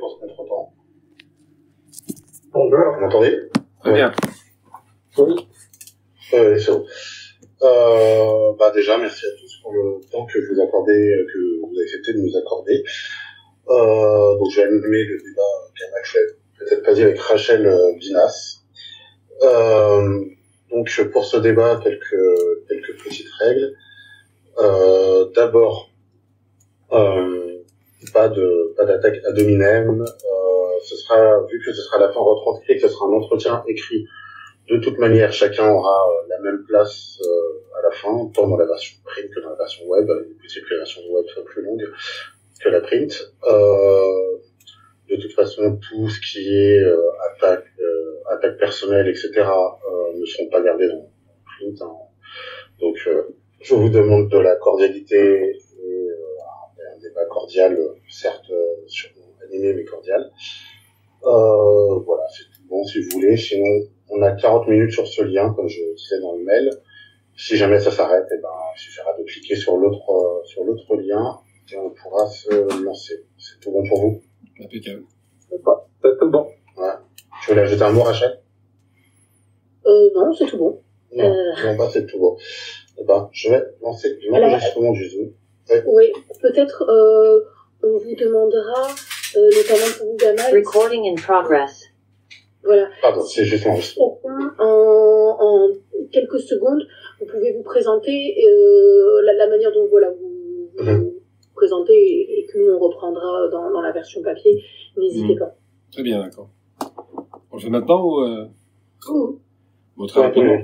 Pour ce contre-temps. Bonjour, vous m'entendez? Très bien. Oui. C'est bon. Déjà, merci à tous pour le temps que vous accordez, que vous acceptez de nous accorder. Donc, je vais animer le débat qu'Anna fait, peut-être pas dit avec Rachel Binas. Donc, pour ce débat, quelques petites règles. D'abord, pas d'attaque ad hominem. Vu que ce sera la fin retranscrite, que ce sera un entretien écrit. De toute manière, chacun aura la même place à la fin, tant dans la version print que dans la version web. Il est possible que la version web soit plus longue que la print. De toute façon, tout ce qui est attaque personnelle, etc., ne seront pas gardés dans le print. Hein. Donc, je vous demande de la cordialité et un débat cordial, certes animé mais cordial. Voilà, c'est tout bon si vous voulez. Sinon, on a 40 minutes sur ce lien, comme je disais dans le mail. Si jamais ça s'arrête, il suffira de cliquer sur l'autre lien et on pourra se lancer. C'est tout bon pour vous? Impeccable. C'est tout bon. Ouais. Tu voulais ajouter un mot, Rachel? Non, c'est tout bon. Non, c'est tout bon. Je vais lancer l'enregistrement du Zoom. Ouais. Oui, peut-être on vous demandera, notamment pour vous, Gamal. Recording in progress. Voilà. Pardon, c'est juste l'enregistrement. En quelques secondes, vous pouvez vous présenter la manière dont vous présentez et que nous on reprendra dans la version papier. N'hésitez pas. Très bien, d'accord. On le fait maintenant ou Bon, très Ouais, rapidement.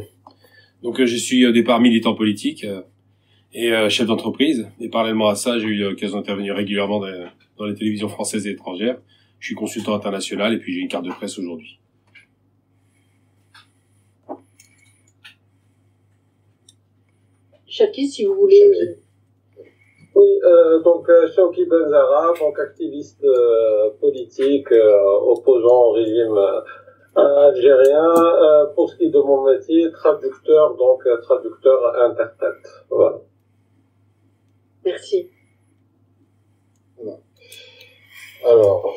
Donc, je suis au départ militant politique et chef d'entreprise. Et parallèlement à ça, j'ai eu l'occasion d'intervenir régulièrement dans les télévisions françaises et étrangères. Je suis consultant international et puis j'ai une carte de presse aujourd'hui. Shaki, si vous voulez. Oui, donc Shawki Benzara, donc activiste politique opposant au régime algérien. Pour ce qui est de mon métier, traducteur interprète. Voilà. Merci. Voilà. Alors,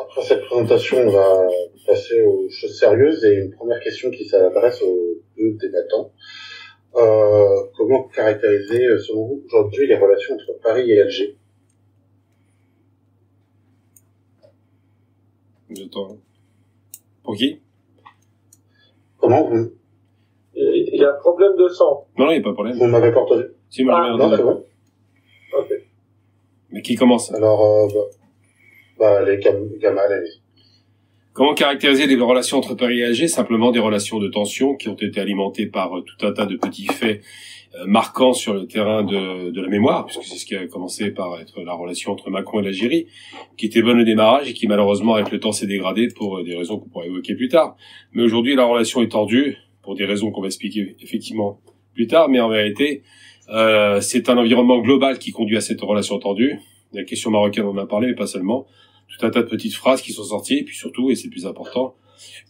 après cette présentation, on va passer aux choses sérieuses et une première question qui s'adresse aux deux débattants. Comment caractériser, selon vous, aujourd'hui, les relations entre Paris et Alger? J'attends. Pour qui? Comment vous... Il y a un problème de sang. Non, il n'y a pas de problème. Vous m'avez pas entendu? Si, moi, j'ai bien Non, entendu. c'est bon. Ok. Mais qui commence? Alors, les Gamal, allez-y. Comment caractériser les relations entre Paris et Alger? Simplement des relations de tension qui ont été alimentées par tout un tas de petits faits marquants sur le terrain de la mémoire, puisque c'est ce qui a commencé par être la relation entre Macron et l'Algérie, qui était bonne au démarrage et qui malheureusement avec le temps s'est dégradée pour des raisons qu'on pourra évoquer plus tard. Mais aujourd'hui la relation est tendue pour des raisons qu'on va expliquer effectivement plus tard, mais en vérité c'est un environnement global qui conduit à cette relation tendue. La question marocaine on en a parlé, mais pas seulement. Tout un tas de petites phrases qui sont sorties, et puis surtout, et c'est le plus important,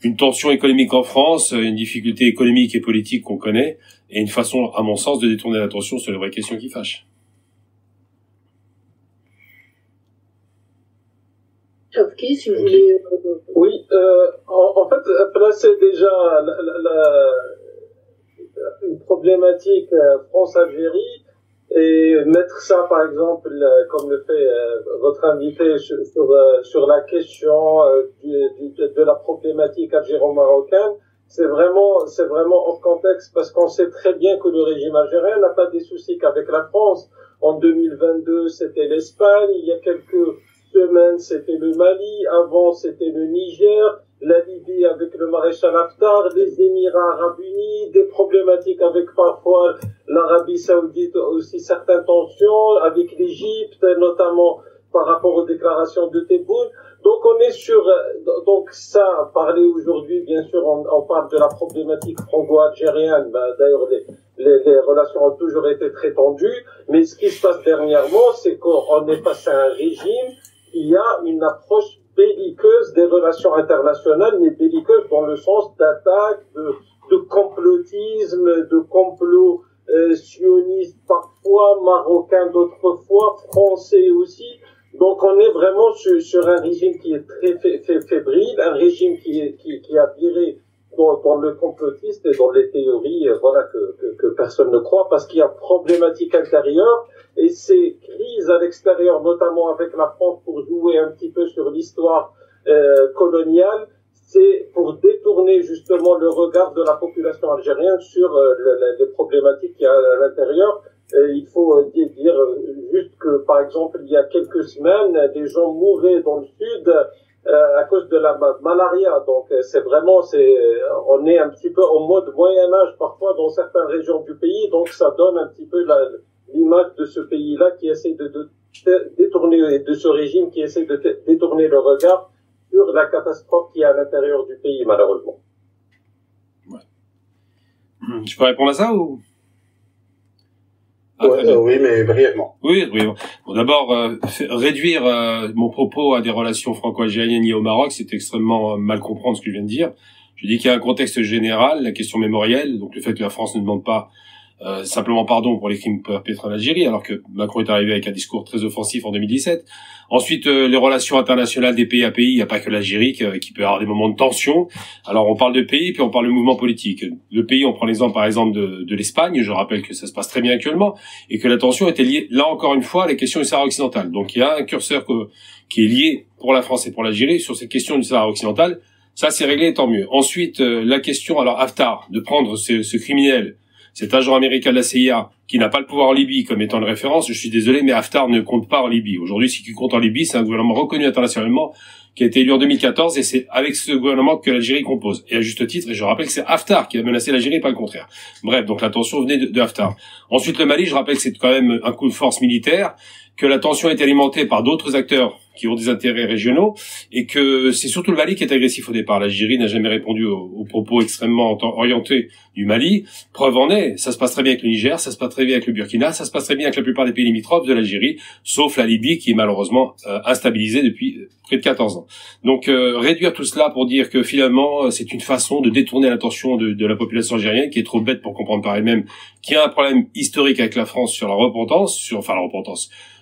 une tension économique en France, une difficulté économique et politique qu'on connaît, et une façon, à mon sens, de détourner l'attention sur les vraies questions qui fâchent. Shawki, si vous voulez. Oui, en fait, placer déjà une problématique France-Algérie, et mettre ça, par exemple, comme le fait votre invité sur la question de la problématique algéro-marocaine, c'est vraiment hors contexte parce qu'on sait très bien que le régime algérien n'a pas des soucis qu'avec la France. En 2022, c'était l'Espagne. Il y a quelques semaines, c'était le Mali. Avant, c'était le Niger. La Libye avec le maréchal Haftar, les Émirats arabes unis, des problématiques avec parfois l'Arabie saoudite, aussi certaines tensions avec l'Égypte, notamment par rapport aux déclarations de Tebboune. Donc on est donc ça, parler aujourd'hui, bien sûr, on parle de la problématique franco-algérienne. D'ailleurs, les relations ont toujours été très tendues, mais ce qui se passe dernièrement, c'est qu'on est face à un régime qui a une approche belliqueuse des relations internationales, mais belliqueuse dans le sens d'attaque, de complotisme, de complot sionistes parfois, marocains d'autres fois, français aussi, Donc on est vraiment sur un régime qui est très fébrile, un régime qui a viré dans le complotiste et dans les théories voilà que personne ne croit, parce qu'il y a problématique intérieure et ces crises à l'extérieur, notamment avec la France, pour jouer un petit peu sur l'histoire coloniale, c'est pour détourner justement le regard de la population algérienne sur les problématiques qu'il y a à l'intérieur. Et il faut dire juste que, par exemple, il y a quelques semaines, des gens mouraient dans le sud à cause de la malaria. Donc, c'est vraiment, on est un petit peu en mode Moyen-Âge parfois dans certaines régions du pays. Donc, ça donne un petit peu l'image de ce pays-là qui essaie de détourner, de ce régime qui essaie de détourner le regard sur la catastrophe qui est à l'intérieur du pays, malheureusement. Ouais. Tu peux répondre à ça ou? Oui, mais brièvement. Oui, brièvement. Bon, d'abord, réduire mon propos à des relations franco-algériennes liées au Maroc, c'est extrêmement mal comprendre ce que je viens de dire. Je dis qu'il y a un contexte général, la question mémorielle, donc le fait que la France ne demande pas simplement pardon pour les crimes perpétrés en Algérie, alors que Macron est arrivé avec un discours très offensif en 2017. Ensuite, les relations internationales des pays à pays, il n'y a pas que l'Algérie qui peut avoir des moments de tension. Alors, on parle de pays, puis on parle de mouvements politiques. Le pays, on prend l'exemple, par exemple, de l'Espagne. Je rappelle que ça se passe très bien actuellement, et que la tension était liée, là encore une fois, à la question du Sahara occidental. Donc, il y a un curseur qui est lié pour la France et pour l'Algérie sur cette question du Sahara occidental. Ça, c'est réglé, tant mieux. Ensuite, la question, alors, Haftar, de prendre ce criminel, cet agent américain de la CIA, qui n'a pas le pouvoir en Libye comme étant une référence, je suis désolé, mais Haftar ne compte pas en Libye. Aujourd'hui, ce qui compte en Libye, c'est un gouvernement reconnu internationalement, qui a été élu en 2014, et c'est avec ce gouvernement que l'Algérie compose. Et à juste titre, et je rappelle que c'est Haftar qui a menacé l'Algérie, pas le contraire. Bref, donc la tension venait de Haftar. Ensuite, le Mali, je rappelle que c'est quand même un coup de force militaire, que la tension est alimentée par d'autres acteurs qui ont des intérêts régionaux, et que c'est surtout le Mali qui est agressif au départ. L'Algérie n'a jamais répondu aux propos extrêmement orientés du Mali. Preuve en est, ça se passe très bien avec le Niger, ça se passe très bien avec le Burkina, ça se passe très bien avec la plupart des pays limitrophes de l'Algérie, sauf la Libye qui est malheureusement instabilisée depuis près de 14 ans. Donc réduire tout cela pour dire que finalement c'est une façon de détourner l'attention de la population algérienne, qui est trop bête pour comprendre par elle-même qu'il y a un problème historique avec la France sur la repentance,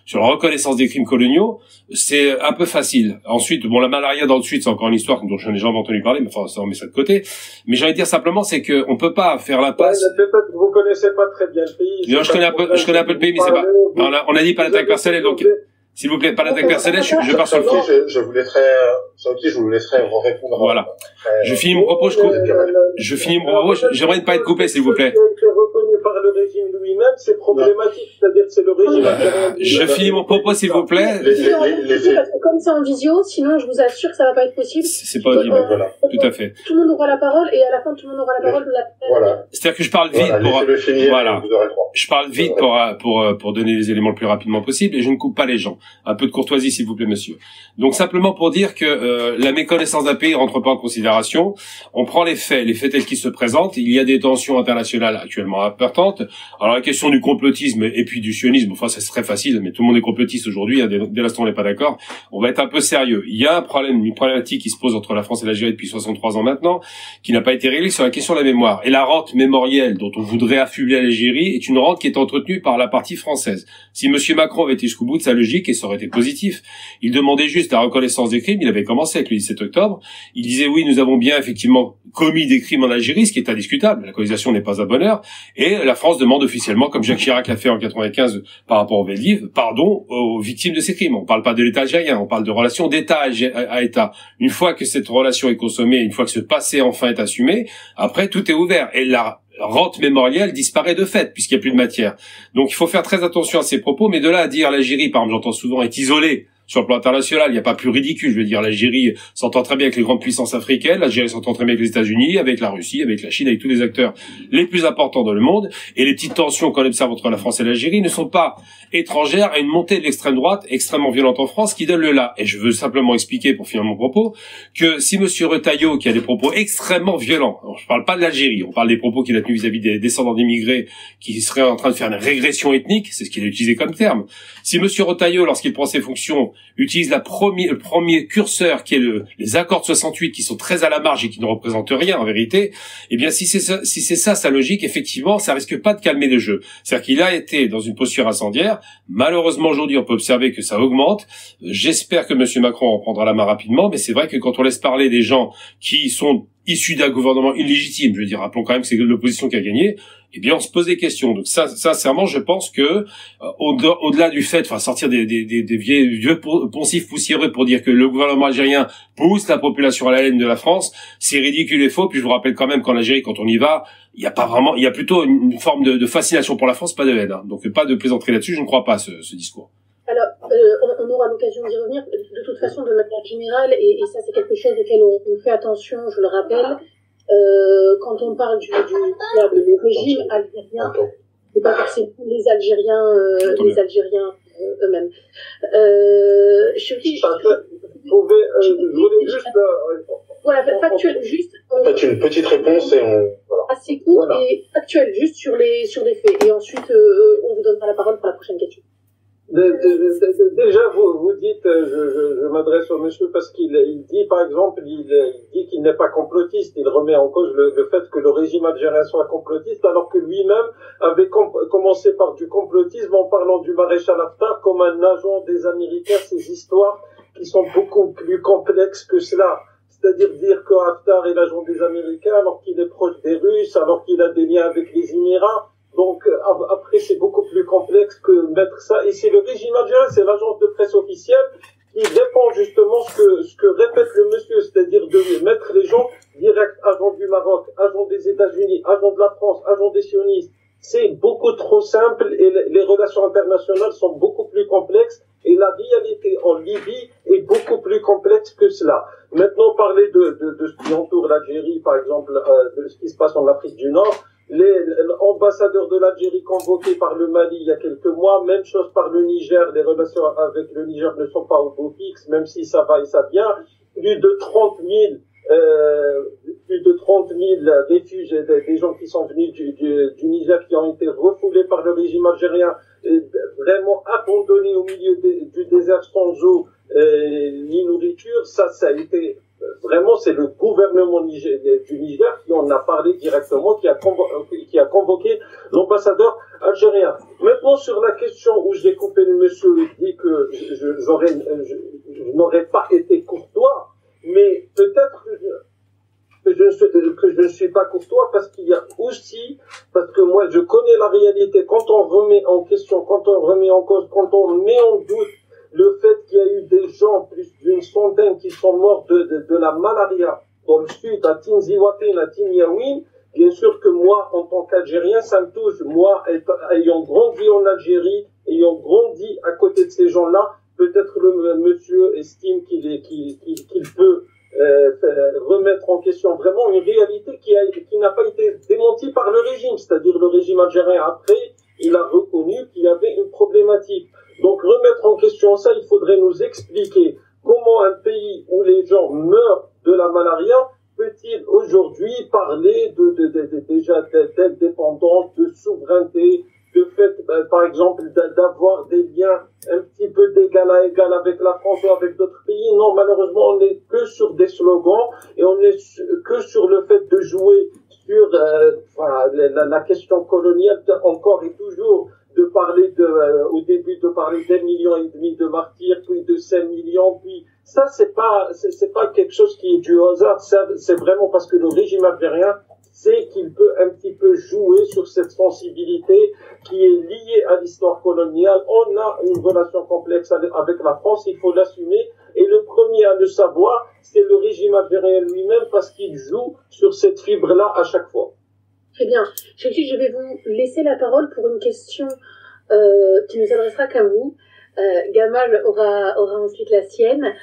sur la reconnaissance des crimes coloniaux, c'est un peu facile. Ensuite, bon, la malaria dans le sud, c'est encore une histoire dont j'en ai jamais entendu parler, mais enfin, ça, on met ça de côté. Mais j'ai envie de dire simplement, c'est que on peut pas faire l'impasse. Ouais, peut-être que vous connaissez pas très bien le pays. Non, je connais un peu le pays, mais c'est pas, on a dit pas l'attaque personnelle, donc, s'il vous plaît, pas l'attaque personnelle, je pars sur le fond. Je vous laisserai répondre. Voilà. Je finis mon propos, je finis mon propos, j'aimerais ne pas être coupé, s'il vous plaît. Reconnu par le régime lui-même, c'est problématique, c'est-à-dire que c'est le régime algérien. Je finis mon propos, s'il vous plaît. Parce que comme c'est en visio, sinon je vous assure que ça va pas être possible. C'est pas audible. Voilà. Tout à fait. Tout le monde aura la parole et à la fin tout le monde aura la parole. Voilà. C'est-à-dire que je parle vite je parle vite pour donner les éléments le plus rapidement possible, et je ne coupe pas les gens. Un peu de courtoisie, s'il vous plaît, monsieur. Donc simplement pour dire que la méconnaissance d'un pays rentre pas en considération. On prend les faits tels qu'ils se présentent. Il y a des tensions internationales actuellement importantes. Alors la question du complotisme et puis du sionisme, enfin ça c'est très facile, mais tout le monde est complotiste aujourd'hui, hein, dès l'instant où on n'est pas d'accord. On va être un peu sérieux. Il y a un problème, une problématique qui se pose entre la France et l'Algérie depuis 63 ans maintenant, qui n'a pas été réglée sur la question de la mémoire. Et la rente mémorielle dont on voudrait affubler l'Algérie est une rente qui est entretenue par la partie française. Si monsieur Macron avait été jusqu'au bout de sa logique, et ça aurait été positif, il demandait juste la reconnaissance des crimes. Il avait commencé avec le 17 octobre. Il disait oui, nous avons bien effectivement commis des crimes en Algérie, ce qui est indiscutable. La colonisation n'est pas un bonheur. Et la France demande officiellement, comme Jacques Chirac l'a fait en 95 par rapport au Veldiv, pardon aux victimes de ces crimes. On parle pas de l'État algérien, on parle de relations d'État à État. Une fois que cette relation est consommée, une fois que ce passé enfin est assumé, après tout est ouvert. Et la rente mémorielle disparaît de fait, puisqu'il n'y a plus de matière. Donc il faut faire très attention à ces propos, mais de là à dire l'Algérie, par exemple, j'entends souvent, est isolée sur le plan international, il n'y a pas plus ridicule. Je veux dire, l'Algérie s'entend très bien avec les grandes puissances africaines, l'Algérie s'entend très bien avec les États-Unis, avec la Russie, avec la Chine, avec tous les acteurs les plus importants dans le monde. Et les petites tensions qu'on observe entre la France et l'Algérie ne sont pas étrangères à une montée de l'extrême droite extrêmement violente en France qui donne le là. Et je veux simplement expliquer, pour finir mon propos, que si monsieur Retailleau, qui a des propos extrêmement violents, alors je parle pas de l'Algérie, on parle des propos qu'il a tenus vis-à-vis des descendants d'immigrés qui seraient en train de faire une régression ethnique, c'est ce qu'il a utilisé comme terme. Si monsieur Retailleau, lorsqu'il prend ses fonctions, utilise le premier curseur qui est les accords de 68 qui sont très à la marge et qui ne représentent rien en vérité, eh bien si c'est ça sa logique, effectivement, ça risque pas de calmer le jeu. C'est-à-dire qu'il a été dans une posture incendiaire. Malheureusement aujourd'hui, on peut observer que ça augmente. J'espère que monsieur Macron en prendra la main rapidement, mais c'est vrai que quand on laisse parler des gens qui sont issus d'un gouvernement illégitime, je veux dire, rappelons quand même que c'est l'opposition qui a gagné, eh bien, on se pose des questions. Donc, ça, sincèrement, je pense que, au-delà du fait, sortir des vieux poncifs poussiéreux pour dire que le gouvernement algérien pousse la population à la haine de la France, c'est ridicule et faux. Puis, je vous rappelle quand même qu'en Algérie, quand on y va, il y a plutôt une forme de fascination pour la France, pas de haine, hein. Donc, pas de plaisanterie là-dessus, je ne crois pas ce discours. Alors, on aura l'occasion d'y revenir, de toute façon, de manière générale, et ça, c'est quelque chose auquel on fait attention, je le rappelle. Quand on parle du régime algérien, c'est pas forcément les Algériens eux-mêmes. Je voulais juste factuel, juste. Faites une petite réponse et voilà. Assez court et factuel, juste sur les faits. Et ensuite, on vous donnera la parole pour la prochaine question. Déjà, vous dites, je m'adresse au monsieur parce qu'il dit, par exemple, il dit qu'il n'est pas complotiste. Il remet en cause le fait que le régime algérien soit complotiste, alors que lui-même avait commencé par du complotisme en parlant du maréchal Haftar comme un agent des Américains. Ces histoires qui sont beaucoup plus complexes que cela. C'est-à-dire dire que Haftar est l'agent des Américains alors qu'il est proche des Russes, alors qu'il a des liens avec les Émirats. Donc après c'est beaucoup plus complexe que mettre ça. Et c'est le régime algérien, c'est l'agence de presse officielle qui répond justement ce que répète le monsieur, c'est-à-dire de mettre les gens direct agents du Maroc, agents des États-Unis, agents de la France, agents des sionistes. C'est beaucoup trop simple et les relations internationales sont beaucoup plus complexes et la réalité en Libye est beaucoup plus complexe que cela. Maintenant, parler de ce qui entoure l'Algérie, par exemple, de ce qui se passe en Afrique du Nord. L'ambassadeur de l'Algérie convoqué par le Mali il y a quelques mois, même chose par le Niger, les relations avec le Niger ne sont pas au beau fixe, même si ça va et ça vient. Plus de 30 000 réfugiés, des gens qui sont venus du Niger qui ont été refoulés par le régime algérien, vraiment abandonnés au milieu du désert sans eau ni nourriture. Ça a été vraiment, c'est le gouvernement du Niger qui en a parlé directement, qui a convoqué l'ambassadeur algérien. Maintenant, sur la question où j'ai coupé le monsieur, il dit que je n'aurais pas été courtois, mais peut-être que je ne suis pas courtois parce qu'il y a aussi, parce que moi je connais la réalité, quand on remet en question, quand on remet en cause, quand on met en doute le fait qu'il y a eu des gens, plus d'une centaine, qui sont morts de la malaria dans le sud, à Tinziwatin, à Tinyaouine, bien sûr que moi, en tant qu'Algérien, ça me touche. Moi, ayant grandi en Algérie, ayant grandi à côté de ces gens-là, peut-être le monsieur estime qu'il peut remettre en question vraiment une réalité qui n'a pas été démentie par le régime. C'est-à-dire le régime algérien, après, il a reconnu qu'il y avait une problématique. Donc remettre en question ça, il faudrait nous expliquer comment un pays où les gens meurent de la malaria peut-il aujourd'hui parler déjà d'indépendance, de souveraineté, de fait, par exemple, d'avoir des liens un petit peu d'égal à égal avec la France ou avec d'autres pays. Non, malheureusement, on n'est que sur des slogans et on n'est que sur le fait de jouer sur la question coloniale encore et toujours. De parler au début de parler d'1,5 million de martyrs, puis de 5 millions, puis ça c'est pas quelque chose qui est du hasard, ça c'est vraiment parce que le régime algérien sait qu'il peut un petit peu jouer sur cette sensibilité qui est liée à l'histoire coloniale. On a une relation complexe avec la France, il faut l'assumer, et le premier à le savoir, c'est le régime algérien lui-même parce qu'il joue sur cette fibre-là à chaque fois. Très bien. Je vais vous laisser la parole pour une question qui ne s'adressera qu'à vous. Gamal aura ensuite la sienne.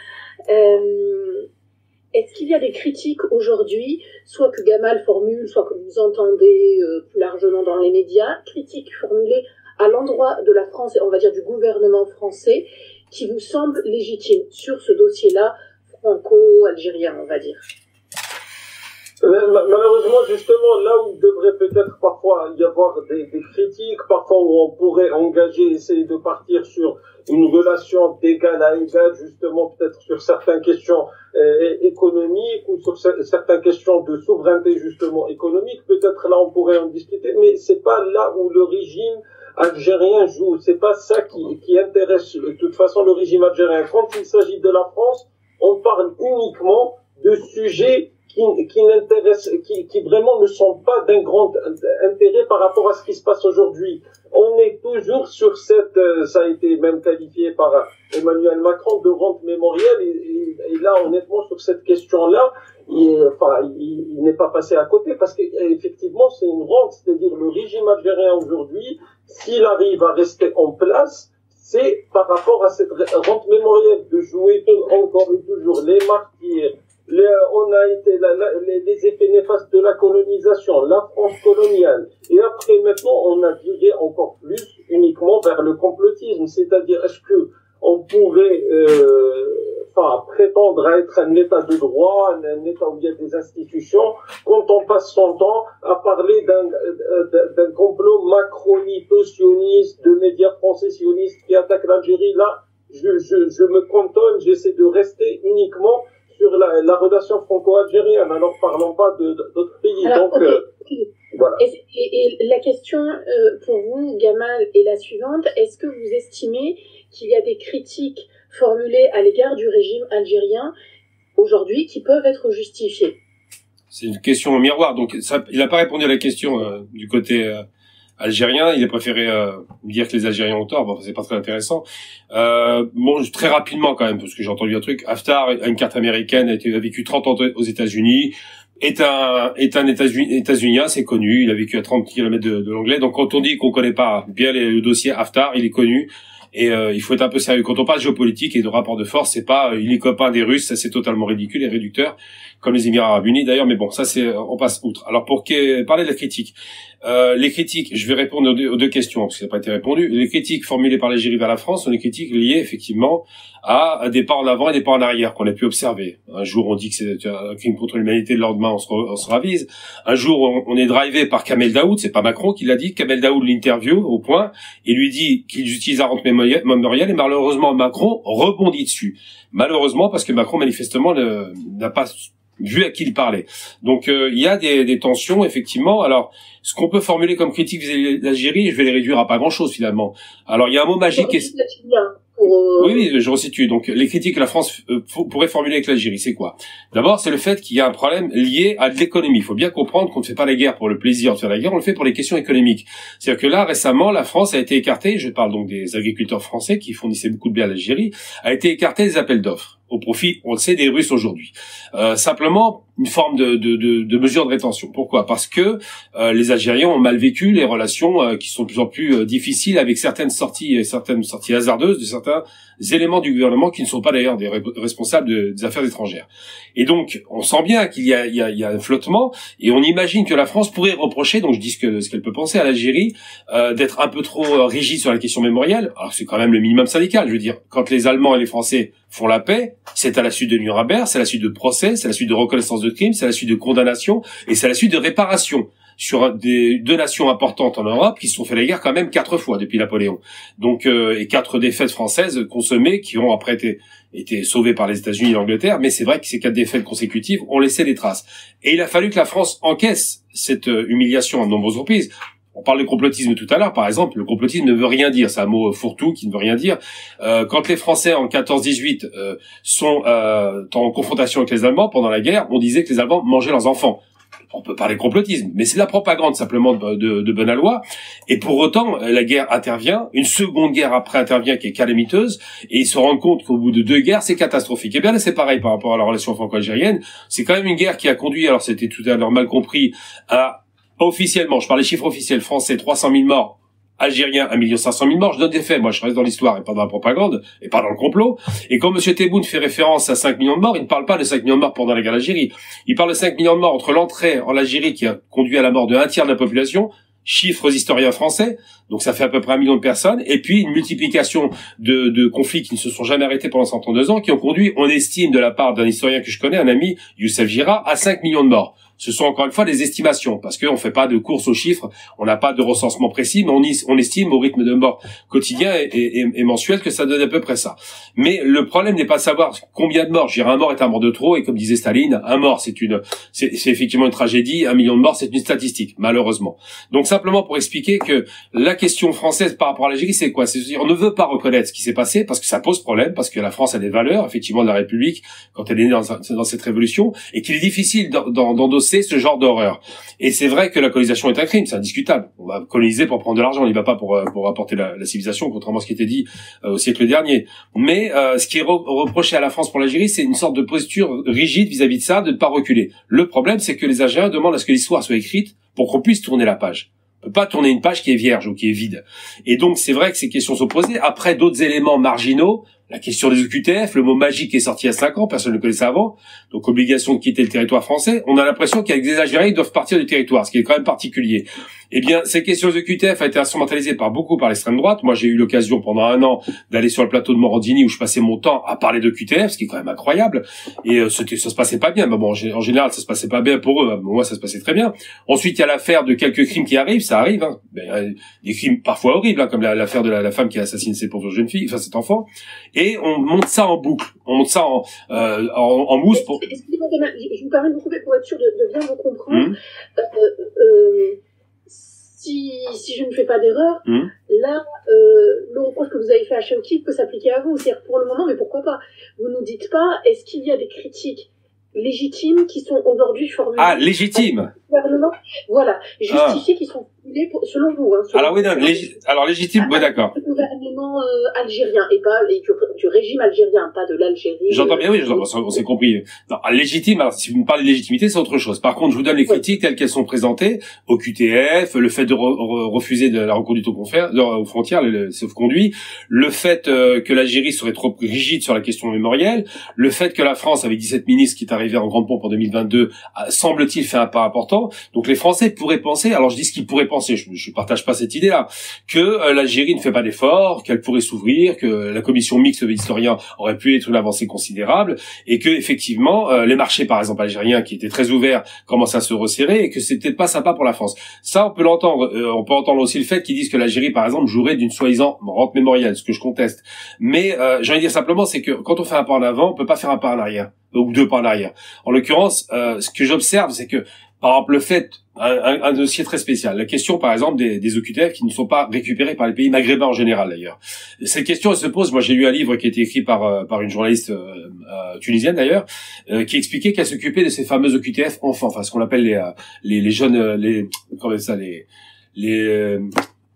Est-ce qu'il y a des critiques aujourd'hui, soit que Gamal formule, soit que vous entendez plus largement dans les médias, critiques formulées à l'endroit de la France, et on va dire du gouvernement français, qui vous semblent légitimes sur ce dossier-là franco-algérien, on va dire? Malheureusement, justement, là où il devrait peut-être parfois y avoir des critiques, parfois où on pourrait essayer de partir sur une relation d'égal à égal, justement, peut-être sur certaines questions économiques ou sur certaines questions de souveraineté, justement, économique. Peut-être là, on pourrait en discuter, mais c'est pas là où le régime algérien joue. C'est pas ça qui intéresse, de toute façon, le régime algérien. Quand il s'agit de la France, on parle uniquement de sujets qui vraiment ne sont pas d'un grand intérêt par rapport à ce qui se passe aujourd'hui. On est toujours sur cette, ça a été même qualifié par Emmanuel Macron de rente mémorielle, et là, honnêtement, sur cette question-là, il n'est pas passé à côté, parce qu'effectivement, c'est une rente, c'est-à-dire le régime algérien aujourd'hui, s'il arrive à rester en place, c'est par rapport à cette rente mémorielle de jouer encore et toujours les martyrs. On a été les effets néfastes de la colonisation, la France coloniale, et après maintenant on a viré encore plus uniquement vers le complotisme, c'est-à-dire est-ce que on pourrait prétendre à être un état de droit, un état où il y a des institutions, quand on passe son temps à parler d'un complot macronito-sioniste, de médias français sionistes qui attaquent l'Algérie. Là, je me cantonne, j'essaie de rester uniquement sur la relation franco-algérienne, alors parlons pas d'autres pays. Alors, donc, voilà. Et la question pour vous, Gamal, est la suivante. Est-ce que vous estimez qu'il y a des critiques formulées à l'égard du régime algérien aujourd'hui qui peuvent être justifiées? C'est une question au miroir. Donc, il n'a pas répondu à la question du côté algérien. Il a préféré dire que les Algériens ont tort. Bon, c'est pas très intéressant. Très rapidement quand même, parce que j'ai entendu un truc. Haftar a une carte américaine, a vécu 30 ans aux États-Unis, est un États-Unien, c'est connu. Il a vécu à 30 km de l'anglais. Donc, quand on dit qu'on connaît pas bien le dossier Haftar, il est connu. Et il faut être un peu sérieux. Quand on parle géopolitique et de rapport de force, c'est pas il est copain des Russes, ça c'est totalement ridicule et réducteur, comme les Émirats Arabes Unis d'ailleurs, mais bon, ça c'est on passe outre. Alors pour parler de la critique, les critiques, je vais répondre aux deux questions parce que ça n'a pas été répondu. Les critiques formulées par l'Algérie vers la France sont des critiques liées effectivement à des pas en avant et des pas en arrière qu'on a pu observer. Un jour on dit que c'est un crime contre l'humanité, le lendemain on se ravise. Un jour on est drivé par Kamel Daoud, c'est pas Macron qui l'a dit. Kamel Daoud l'interview au point et lui dit qu'il utilise la rente mémorielle et malheureusement Macron rebondit dessus. Malheureusement parce que Macron manifestement n'a pas vu à qui il parlait. Donc il y a des tensions effectivement. Alors ce qu'on peut formuler comme critique vis-à-vis de l'Algérie, je vais les réduire à pas grand-chose finalement. Alors il y a un mot magique. Oui, je resitue. Donc, les critiques que la France pourrait formuler avec l'Algérie, c'est quoi? D'abord, c'est le fait qu'il y a un problème lié à de l'économie. Il faut bien comprendre qu'on ne fait pas la guerre pour le plaisir de faire la guerre, on le fait pour les questions économiques. C'est-à-dire que là, récemment, la France a été écartée, je parle donc des agriculteurs français qui fournissaient beaucoup de blé à l'Algérie, a été écartée des appels d'offres au profit, on le sait, des Russes aujourd'hui. Simplement, une forme de mesure de rétention. Pourquoi? Parce que les Algériens ont mal vécu les relations qui sont de plus en plus difficiles avec certaines sorties hasardeuses de certains éléments du gouvernement qui ne sont pas d'ailleurs des responsables des affaires étrangères. Et donc, on sent bien qu'il y a un flottement et on imagine que la France pourrait reprocher, donc je dis ce qu'elle peut penser à l'Algérie, d'être un peu trop rigide sur la question mémorielle. Alors c'est quand même le minimum syndical. Je veux dire, quand les Allemands et les Français font la paix, c'est à la suite de Nuremberg, c'est à la suite de procès, c'est à la suite de reconnaissance de crimes, c'est à la suite de condamnations et c'est à la suite de réparations sur deux nations importantes en Europe qui se sont fait la guerre quand même 4 fois depuis Napoléon. Donc et 4 défaites françaises consommées qui ont après été sauvées par les États-Unis et l'Angleterre, mais c'est vrai que ces 4 défaites consécutives ont laissé des traces. Et il a fallu que la France encaisse cette humiliation à de nombreuses reprises. On parle de complotisme tout à l'heure, par exemple. Le complotisme ne veut rien dire. C'est un mot fourre-tout qui ne veut rien dire. Quand les Français, en 14-18, sont en confrontation avec les Allemands pendant la guerre, on disait que les Allemands mangeaient leurs enfants. On peut parler de complotisme, mais c'est de la propagande simplement de bonne loi. Et pour autant, la guerre intervient, une seconde guerre après intervient qui est calamiteuse, et ils se rendent compte qu'au bout de 2 guerres, c'est catastrophique. Et bien là, c'est pareil par rapport à la relation franco-algérienne. C'est quand même une guerre qui a conduit, alors c'était tout à l'heure mal compris, à officiellement, je parle des chiffres officiels français, 300 000 morts, algériens, 1 500 000 morts. Je donne des faits, moi je reste dans l'histoire et pas dans la propagande, et pas dans le complot. Et quand M. Tebboune fait référence à 5 millions de morts, il ne parle pas de 5 millions de morts pendant la guerre d'Algérie. Il parle de 5 millions de morts entre l'entrée en Algérie qui a conduit à la mort de 1/3 de la population, chiffres historiens français, donc ça fait à peu près 1 million de personnes, et puis une multiplication de conflits qui ne se sont jamais arrêtés pendant 132 ans, qui ont conduit, on estime de la part d'un historien que je connais, un ami, Youssef Gira, à 5 millions de morts. Ce sont encore une fois des estimations, parce qu'on fait pas de course aux chiffres, on n'a pas de recensement précis, mais on estime au rythme de mort quotidien et mensuel que ça donne à peu près ça. Mais le problème n'est pas de savoir combien de morts. Je dirais un mort est un mort de trop, et comme disait Staline, un mort c'est effectivement une tragédie, 1 million de morts c'est une statistique, malheureusement. Donc simplement pour expliquer que la question française par rapport à l'Algérie, c'est quoi? C'est-à-dire on ne veut pas reconnaître ce qui s'est passé parce que ça pose problème, parce que la France a des valeurs, effectivement, de la République quand elle est née dans cette révolution, et qu'il est difficile d'endosser ce genre d'horreur. Et c'est vrai que la colonisation est un crime, c'est indiscutable. On va coloniser pour prendre de l'argent, on n'y va pas pour apporter la civilisation, contrairement à ce qui était dit au siècle dernier. Mais ce qui est reproché à la France pour l'Algérie, c'est une sorte de posture rigide vis-à-vis de ça, de ne pas reculer. Le problème, c'est que les Algériens demandent à ce que l'histoire soit écrite pour qu'on puisse tourner la page. On peut pas tourner une page qui est vierge ou qui est vide. Et donc, c'est vrai que ces questions sont posées. Après, d'autres éléments marginaux, la question des OQTF, le mot magique est sorti il y a 5 ans, personne ne le connaissait avant. Donc, obligation de quitter le territoire français. On a l'impression qu'avec des Algériens, ils doivent partir du territoire, ce qui est quand même particulier. Eh bien, ces questions de QTF a été instrumentalisées beaucoup par l'extrême droite. Moi, j'ai eu l'occasion pendant 1 an d'aller sur le plateau de Morandini où je passais mon temps à parler de QTF, ce qui est quand même incroyable. Et ça se passait pas bien. Mais bon, en général, ça se passait pas bien pour eux. Moi, ça se passait très bien. Ensuite, il y a l'affaire de quelques crimes qui arrivent. Ça arrive, hein. Des crimes parfois horribles, hein, comme l'affaire de la femme qui a assassiné cette pauvre jeune fille, enfin cet enfant. Et on monte ça en boucle. On monte ça en mousse. Excusez-moi, je vous permets de vous couper pour être sûr de bien vous comprendre. Si je ne fais pas d'erreur, là, le reproche que vous avez fait à Chawki peut s'appliquer à vous. C'est-à-dire pour le moment, mais pourquoi pas? Vous nous dites pas, est-ce qu'il y a des critiques légitimes qui sont aujourd'hui formulées? Ah, légitimes. Voilà, justifiées qui sont formulées selon vous. Hein, alors oui, non, alors légitime, oui, d'accord. Le gouvernement algérien et pas du régime algérien, pas de l'Algérie. J'entends bien, oui, on s'est compris. Non, légitime, alors si vous me parlez de légitimité, c'est autre chose. Par contre, je vous donne les critiques telles qu'elles sont présentées au QTF, le fait de refuser de la reconduite aux frontières, le sauf-conduit, le fait que l'Algérie serait trop rigide sur la question mémorielle, le fait que la France, avec 17 ministres qui est arrivé en grande pompe en 2022, semble-t-il fait un pas important. Donc les Français pourraient penser, alors je dis ce qu'ils pourraient penser, je partage pas cette idée-là, que l'Algérie ne fait pas d'efforts, qu'elle pourrait s'ouvrir, que la commission mixte d'historiens aurait pu être une avancée considérable, et que effectivement les marchés par exemple algériens qui étaient très ouverts commencent à se resserrer, et que c'est peut-être pas sympa pour la France. Ça on peut l'entendre. On peut entendre aussi le fait qu'ils disent que l'Algérie par exemple jouerait d'une soi-disant rente mémorielle, ce que je conteste. Mais j'ai envie de dire simplement, c'est que quand on fait un pas en avant, on peut pas faire un pas en arrière ou 2 pas en arrière. En l'occurrence, ce que j'observe, c'est que par exemple, le fait, un dossier très spécial, la question, par exemple, des OQTF qui ne sont pas récupérés par les pays maghrébins en général, d'ailleurs. Cette question, elle se pose, moi j'ai lu un livre qui a été écrit par une journaliste tunisienne, d'ailleurs, qui expliquait qu'elle s'occupait de ces fameux OQTF enfants, enfin, ce qu'on appelle les jeunes, comment on appelle ça,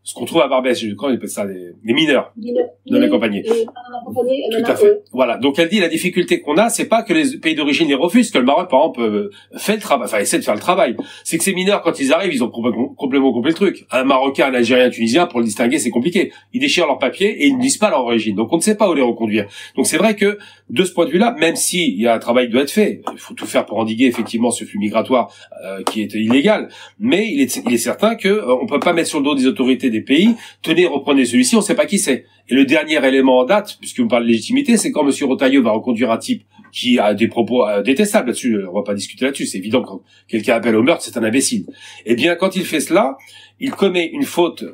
ce qu'on trouve à Barbès, comment on appelle ça, les mineurs non accompagnés. Tout à fait. Voilà. Donc elle dit la difficulté qu'on a, c'est pas que les pays d'origine les refusent, que le Maroc par exemple fait le travail, enfin essaie de faire le travail. C'est que ces mineurs quand ils arrivent, ils ont complètement compris le truc. Un Marocain, un Algérien, un Tunisien, pour le distinguer, c'est compliqué. Ils déchirent leurs papiers et ils ne disent pas leur origine. Donc on ne sait pas où les reconduire. Donc c'est vrai que de ce point de vue-là, même si il y a un travail qui doit être fait, il faut tout faire pour endiguer effectivement ce flux migratoire qui est illégal. Mais il est certain que on peut pas mettre sur le dos des autorités des pays, tenez, reprenez celui-ci, on sait pas qui c'est. Et le dernier élément en date, puisque vous parlez de légitimité, c'est quand M. Retailleau va reconduire un type qui a des propos détestables là-dessus, on va pas discuter là-dessus, c'est évident que quand quelqu'un appelle au meurtre, c'est un imbécile. Eh bien, quand il fait cela, il commet une faute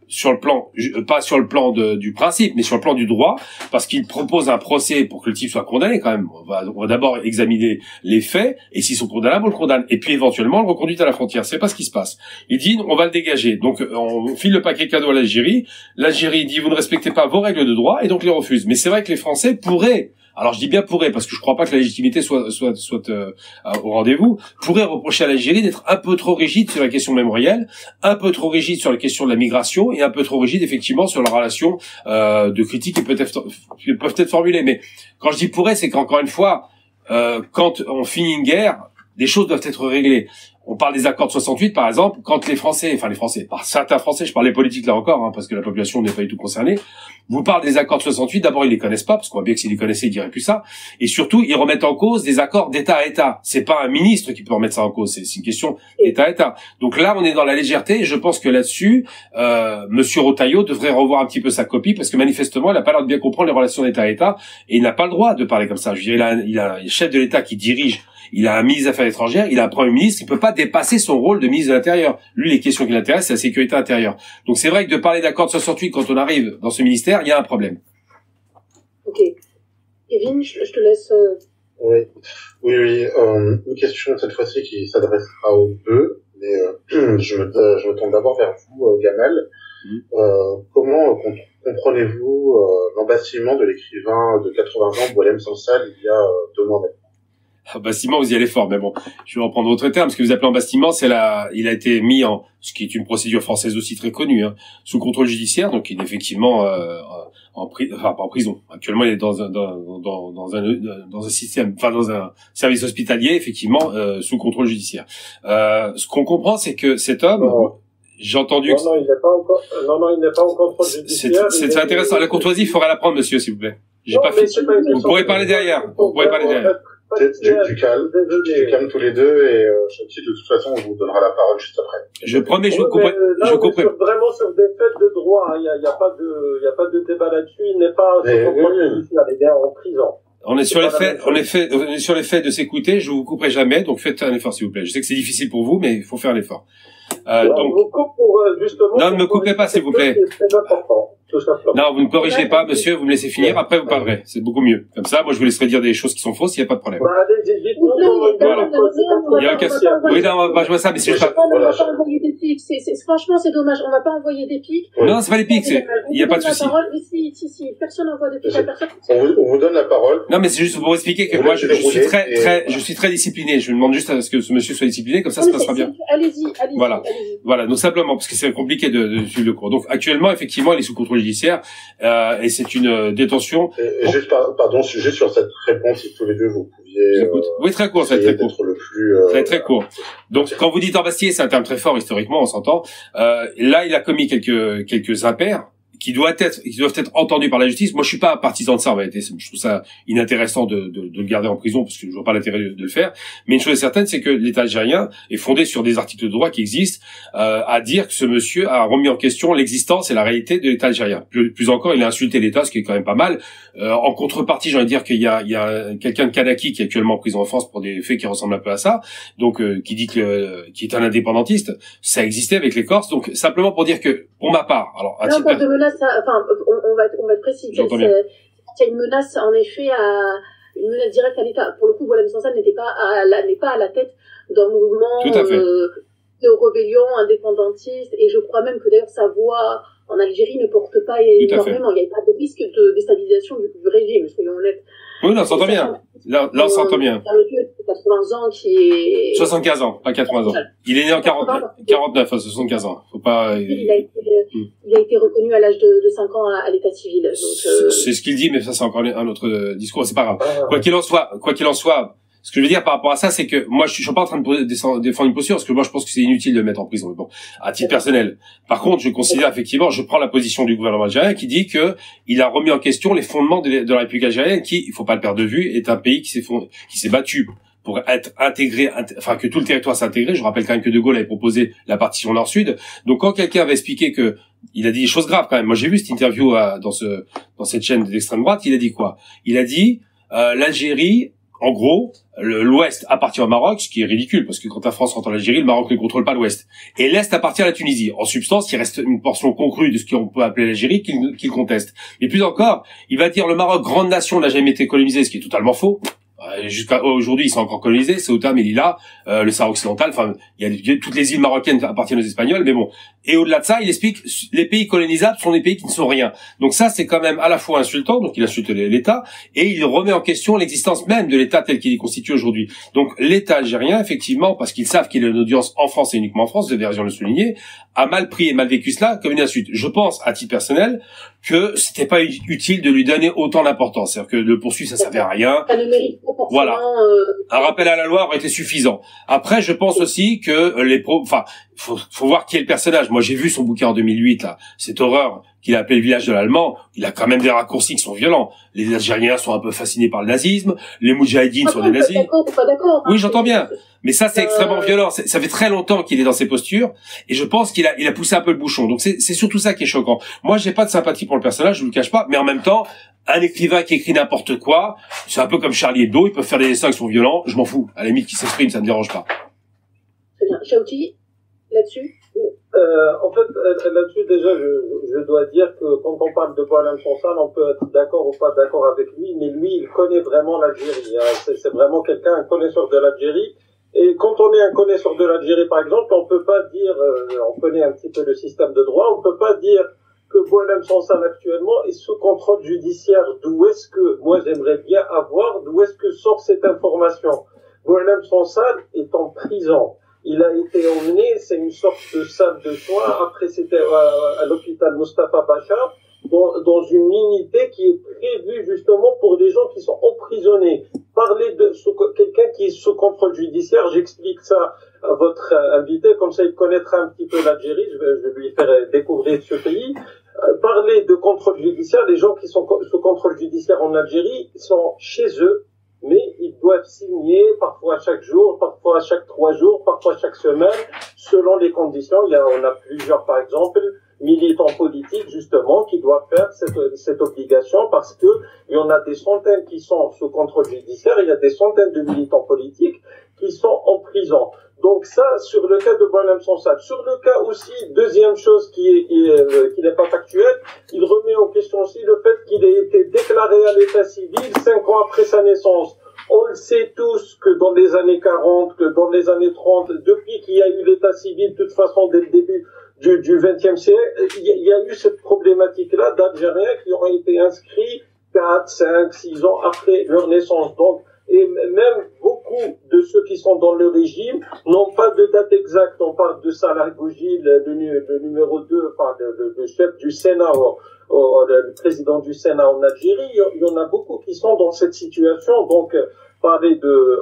sur le plan, pas sur le plan du principe, mais sur le plan du droit, parce qu'il propose un procès pour que le type soit condamné quand même. On va d'abord examiner les faits, et s'ils sont condamnables, on le condamne. Et puis éventuellement, on le reconduit à la frontière. C'est pas ce qui se passe. Il dit, on va le dégager. Donc, on file le paquet cadeau à l'Algérie. L'Algérie dit, vous ne respectez pas vos règles de droit, et donc les refuse. Mais c'est vrai que les Français pourraient, alors je dis bien pourrait, parce que je crois pas que la légitimité soit au rendez-vous, pourrait reprocher à l'Algérie d'être un peu trop rigide sur la question mémorielle, un peu trop rigide sur la question de la migration, et un peu trop rigide effectivement sur la relation de critiques qui peuvent être formulées. Mais quand je dis pourrait, c'est qu'encore une fois, quand on finit une guerre, des choses doivent être réglées. On parle des accords de 68, par exemple, quand les Français, par certains Français, je parle des politiques là encore, hein, parce que la population n'est pas du tout concernée, vous parlez des accords de 68, d'abord ils les connaissent pas, parce qu'on voit bien que s'ils les connaissaient, ils diraient plus ça, et surtout, ils remettent en cause des accords d'État à État. C'est pas un ministre qui peut remettre ça en cause, c'est une question d'État à État. Donc là, on est dans la légèreté, et je pense que là-dessus, Monsieur Retailleau devrait revoir un petit peu sa copie, parce que manifestement, il n'a pas l'air de bien comprendre les relations d'État à État, et il n'a pas le droit de parler comme ça. Je dirais, il a un chef de l'État qui dirige Il a un ministre des Affaires étrangères, il a un Premier ministre, il peut pas dépasser son rôle de ministre de l'Intérieur. Lui, les questions qui l'intéressent, c'est la sécurité intérieure. Donc c'est vrai que de parler d'accord de 68 quand on arrive dans ce ministère, il y a un problème. Ok. Kevin, je te laisse... Oui, une question cette fois-ci qui s'adressera aux deux, mais je me tourne d'abord vers vous, Gamal. Comment comprenez-vous l'embastillement de l'écrivain de 80 ans, Boualem Sansal, il y a 2 mois maintenant? Embastillement, vous y allez fort, mais bon, je vais reprendre votre terme. Ce que vous appelez embastillement, il a été mis en, ce qui est une procédure française aussi très connue, hein, sous contrôle judiciaire, donc il est effectivement pas en prison. Actuellement, il est dans un système, enfin dans un service hospitalier, effectivement, sous contrôle judiciaire. Ce qu'on comprend, c'est que cet homme, j'ai entendu. Non, il n'est pas encore. Non, il n'est pas en contrôle judiciaire. C'est intéressant. La courtoisie, il faudra la prendre, monsieur, s'il vous plaît. J'ai pas fait. Vous pourrez parler derrière. Vous pourrez parler derrière. Tu calmes tous les deux et de toute façon on vous donnera la parole juste après. Je promets, je vous comprends. Je comprends. Vraiment sur des faits de droit, il y a pas de débat là-dessus. Il n'est pas il est en prison. On est sur les faits, on est sur les faits de s'écouter. Je vous couperai jamais, donc faites un effort s'il vous plaît. Je sais que c'est difficile pour vous, mais il faut faire l'effort. Donc, non, ne me coupez pas s'il vous plaît. C'est important. Non, vous ne corrigez pas, monsieur, vous me laissez finir, après vous parlerez. C'est beaucoup mieux. Comme ça, moi je vous laisserai dire des choses qui sont fausses, il n'y a pas de problème. Voilà. Il y a aucun souci. Oui, non, je vois ça, mais c'est pas... On va pas envoyer des pics. Franchement, c'est dommage. On va pas envoyer des pics. Non, c'est pas les pics, il n'y a pas de souci. Si, personne n'envoie des pics à personne. On vous donne la parole. Non, mais c'est juste pour vous expliquer que moi, je suis très discipliné. Je demande juste à ce que ce monsieur soit discipliné, comme ça se passera bien. Allez-y. Voilà, donc simplement, parce que c'est compliqué de suivre le cours. Donc actuellement, effectivement, il est sous contrôle judiciaire, et c'est une détention. Juste, pardon, juste sur cette réponse, si tous les deux vous pouviez... oui, très court, ça va être très court. Ça va être très court. Donc, quand vous dites embastiller, c'est un terme très fort, historiquement, on s'entend. Là, il a commis quelques impairs, qui doivent être entendus par la justice. Moi, je suis pas partisan de ça, en réalité. Je trouve ça inintéressant de le garder en prison, parce que je vois pas l'intérêt de le faire. Mais une chose est certaine, c'est que l'État algérien est fondé sur des articles de droit qui existent, à dire que ce monsieur a remis en question l'existence et la réalité de l'État algérien. Plus encore, il a insulté l'État, ce qui est quand même pas mal. En contrepartie, j'ai envie de dire qu'il y a quelqu'un de Kanaki qui est actuellement en prison en France pour des faits qui ressemblent un peu à ça. Donc, qui dit qui est un indépendantiste. Ça existait avec les Corses. Donc, simplement pour dire que, pour ma part, alors, à titre on va être précis. Il y a une menace, en effet, une menace directe à l'État. Pour le coup, Boualem Sansal n'est pas à la tête d'un mouvement de rébellion indépendantiste, et je crois même que d'ailleurs sa voix en Algérie ne porte pas énormément. Il n'y a pas de risque de déstabilisation du régime, soyons honnêtes. Oui, là, on s'entend bien. Là, on s'entend bien. Un monsieur de 80 ans qui est... 75 ans, pas 80 ans. Il est né en 49, 75 ans. Faut pas... Il a été reconnu à l'âge de 5 ans à l'état civil. C'est ce qu'il dit, mais ça, c'est encore un autre discours, c'est pas grave. Quoi qu'il en soit, ce que je veux dire par rapport à ça, c'est que moi, je suis pas en train de défendre une posture, parce que moi, je pense que c'est inutile de le mettre en prison. Mais bon, à titre personnel. Par contre, je considère effectivement, je prends la position du gouvernement algérien qui dit que il a remis en question les fondements de la République algérienne, qui, il faut pas le perdre de vue, est un pays qui s'est battu pour être intégré, enfin que tout le territoire s'est intégré. Je rappelle quand même que De Gaulle avait proposé la partition nord-sud. Donc quand quelqu'un avait expliqué que il a dit des choses graves quand même. Moi, j'ai vu cette interview dans cette chaîne d'extrême droite. Il a dit quoi? Il a dit l'Algérie. En gros, l'Ouest appartient au Maroc, ce qui est ridicule, parce que quand la France rentre en Algérie, le Maroc ne contrôle pas l'Ouest. Et l'Est appartient à la Tunisie. En substance, il reste une portion congrue de ce qu'on peut appeler l'Algérie qu'il conteste. Et plus encore, il va dire le Maroc, grande nation, n'a jamais été colonisé, ce qui est totalement faux. Jusqu'à aujourd'hui, ils sont encore colonisés, Ceuta, Melilla, le Sahara occidental, enfin, toutes les îles marocaines appartiennent aux Espagnols, mais bon. Et au-delà de ça, il explique, les pays colonisables sont des pays qui ne sont rien. Donc ça, c'est quand même à la fois insultant, donc il insulte l'État, et il remet en question l'existence même de l'État tel qu'il est constitué aujourd'hui. Donc l'État algérien, effectivement, parce qu'ils savent qu'il a une audience en France et uniquement en France, vous avez raison de le souligner, a mal pris et mal vécu cela comme une insulte. Je pense, à titre personnel, que c'était pas utile de lui donner autant d'importance. C'est-à-dire que le poursuivre, ça servait à rien. Ça ne mérite pas forcément, voilà. Un rappel à la loi aurait été suffisant. Après, je pense aussi que faut voir qui est le personnage. Moi, j'ai vu son bouquin en 2008, là. Cette horreur qu'il a appelé le village de l'Allemand, il a quand même des raccourcis qui sont violents. Les Algériens sont un peu fascinés par le nazisme, les Moudjahidines sont des nazis. Pas d'accord. Oui, j'entends bien. Mais ça, c'est extrêmement violent. Ça fait très longtemps qu'il est dans ces postures, et je pense qu'il a poussé un peu le bouchon. Donc c'est surtout ça qui est choquant. Moi, j'ai pas de sympathie pour le personnage, je vous le cache pas, mais en même temps, un écrivain qui écrit n'importe quoi, c'est un peu comme Charlie Hebdo, ils peuvent faire des dessins qui sont violents, je m'en fous. À la limite, qu'ils s'expriment, ça me dérange pas. Très bien. Chaouti, là-dessus? En fait, là-dessus, déjà, je dois dire que quand on parle de Boualem Sansal, on peut être d'accord ou pas d'accord avec lui, mais lui, il connaît vraiment l'Algérie. C'est vraiment quelqu'un, un connaisseur de l'Algérie. Et quand on est un connaisseur de l'Algérie, par exemple, on peut pas dire, on connaît un petit peu le système de droit, on peut pas dire que Boualem Sansal actuellement est sous contrôle judiciaire. D'où est-ce que, moi j'aimerais bien avoir, d'où est-ce que sort cette information? Boualem Sansal est en prison. Il a été emmené, c'est une sorte de salle de soins, après c'était à l'hôpital Moustapha Bachar, dans une unité qui est prévue justement pour les gens qui sont emprisonnés. Parler de quelqu'un qui est sous contrôle judiciaire, j'explique ça à votre invité, comme ça il connaîtra un petit peu l'Algérie, je vais lui faire découvrir ce pays. Parler de contrôle judiciaire, les gens qui sont sous contrôle judiciaire en Algérie sont chez eux, mais ils doivent signer parfois chaque jour, parfois chaque 3 jours, parfois chaque semaine, selon les conditions. On a plusieurs, par exemple, militants politiques, justement, qui doivent faire cette obligation parce que il y en a des centaines qui sont sous contrôle judiciaire, il y a des centaines de militants politiques qui sont en prison. Donc ça, sur le cas de Boualem Sansal. Sur le cas aussi, deuxième chose qui n'est pas factuelle, il remet en question aussi le fait qu'il ait été déclaré à l'état civil 5 ans après sa naissance. On le sait tous que dans les années 40, que dans les années 30, depuis qu'il y a eu l'état civil, de toute façon, dès le début du XXe siècle, il y a eu cette problématique-là d'Algériens qui ont été inscrits 4, 5, 6 ans après leur naissance. Donc, et même beaucoup de ceux qui sont dans le régime n'ont pas de date exacte. On parle de Salah Boujil, le numéro 2, enfin le chef du Sénat, le président du Sénat en Algérie. Il y en a beaucoup qui sont dans cette situation. Donc parler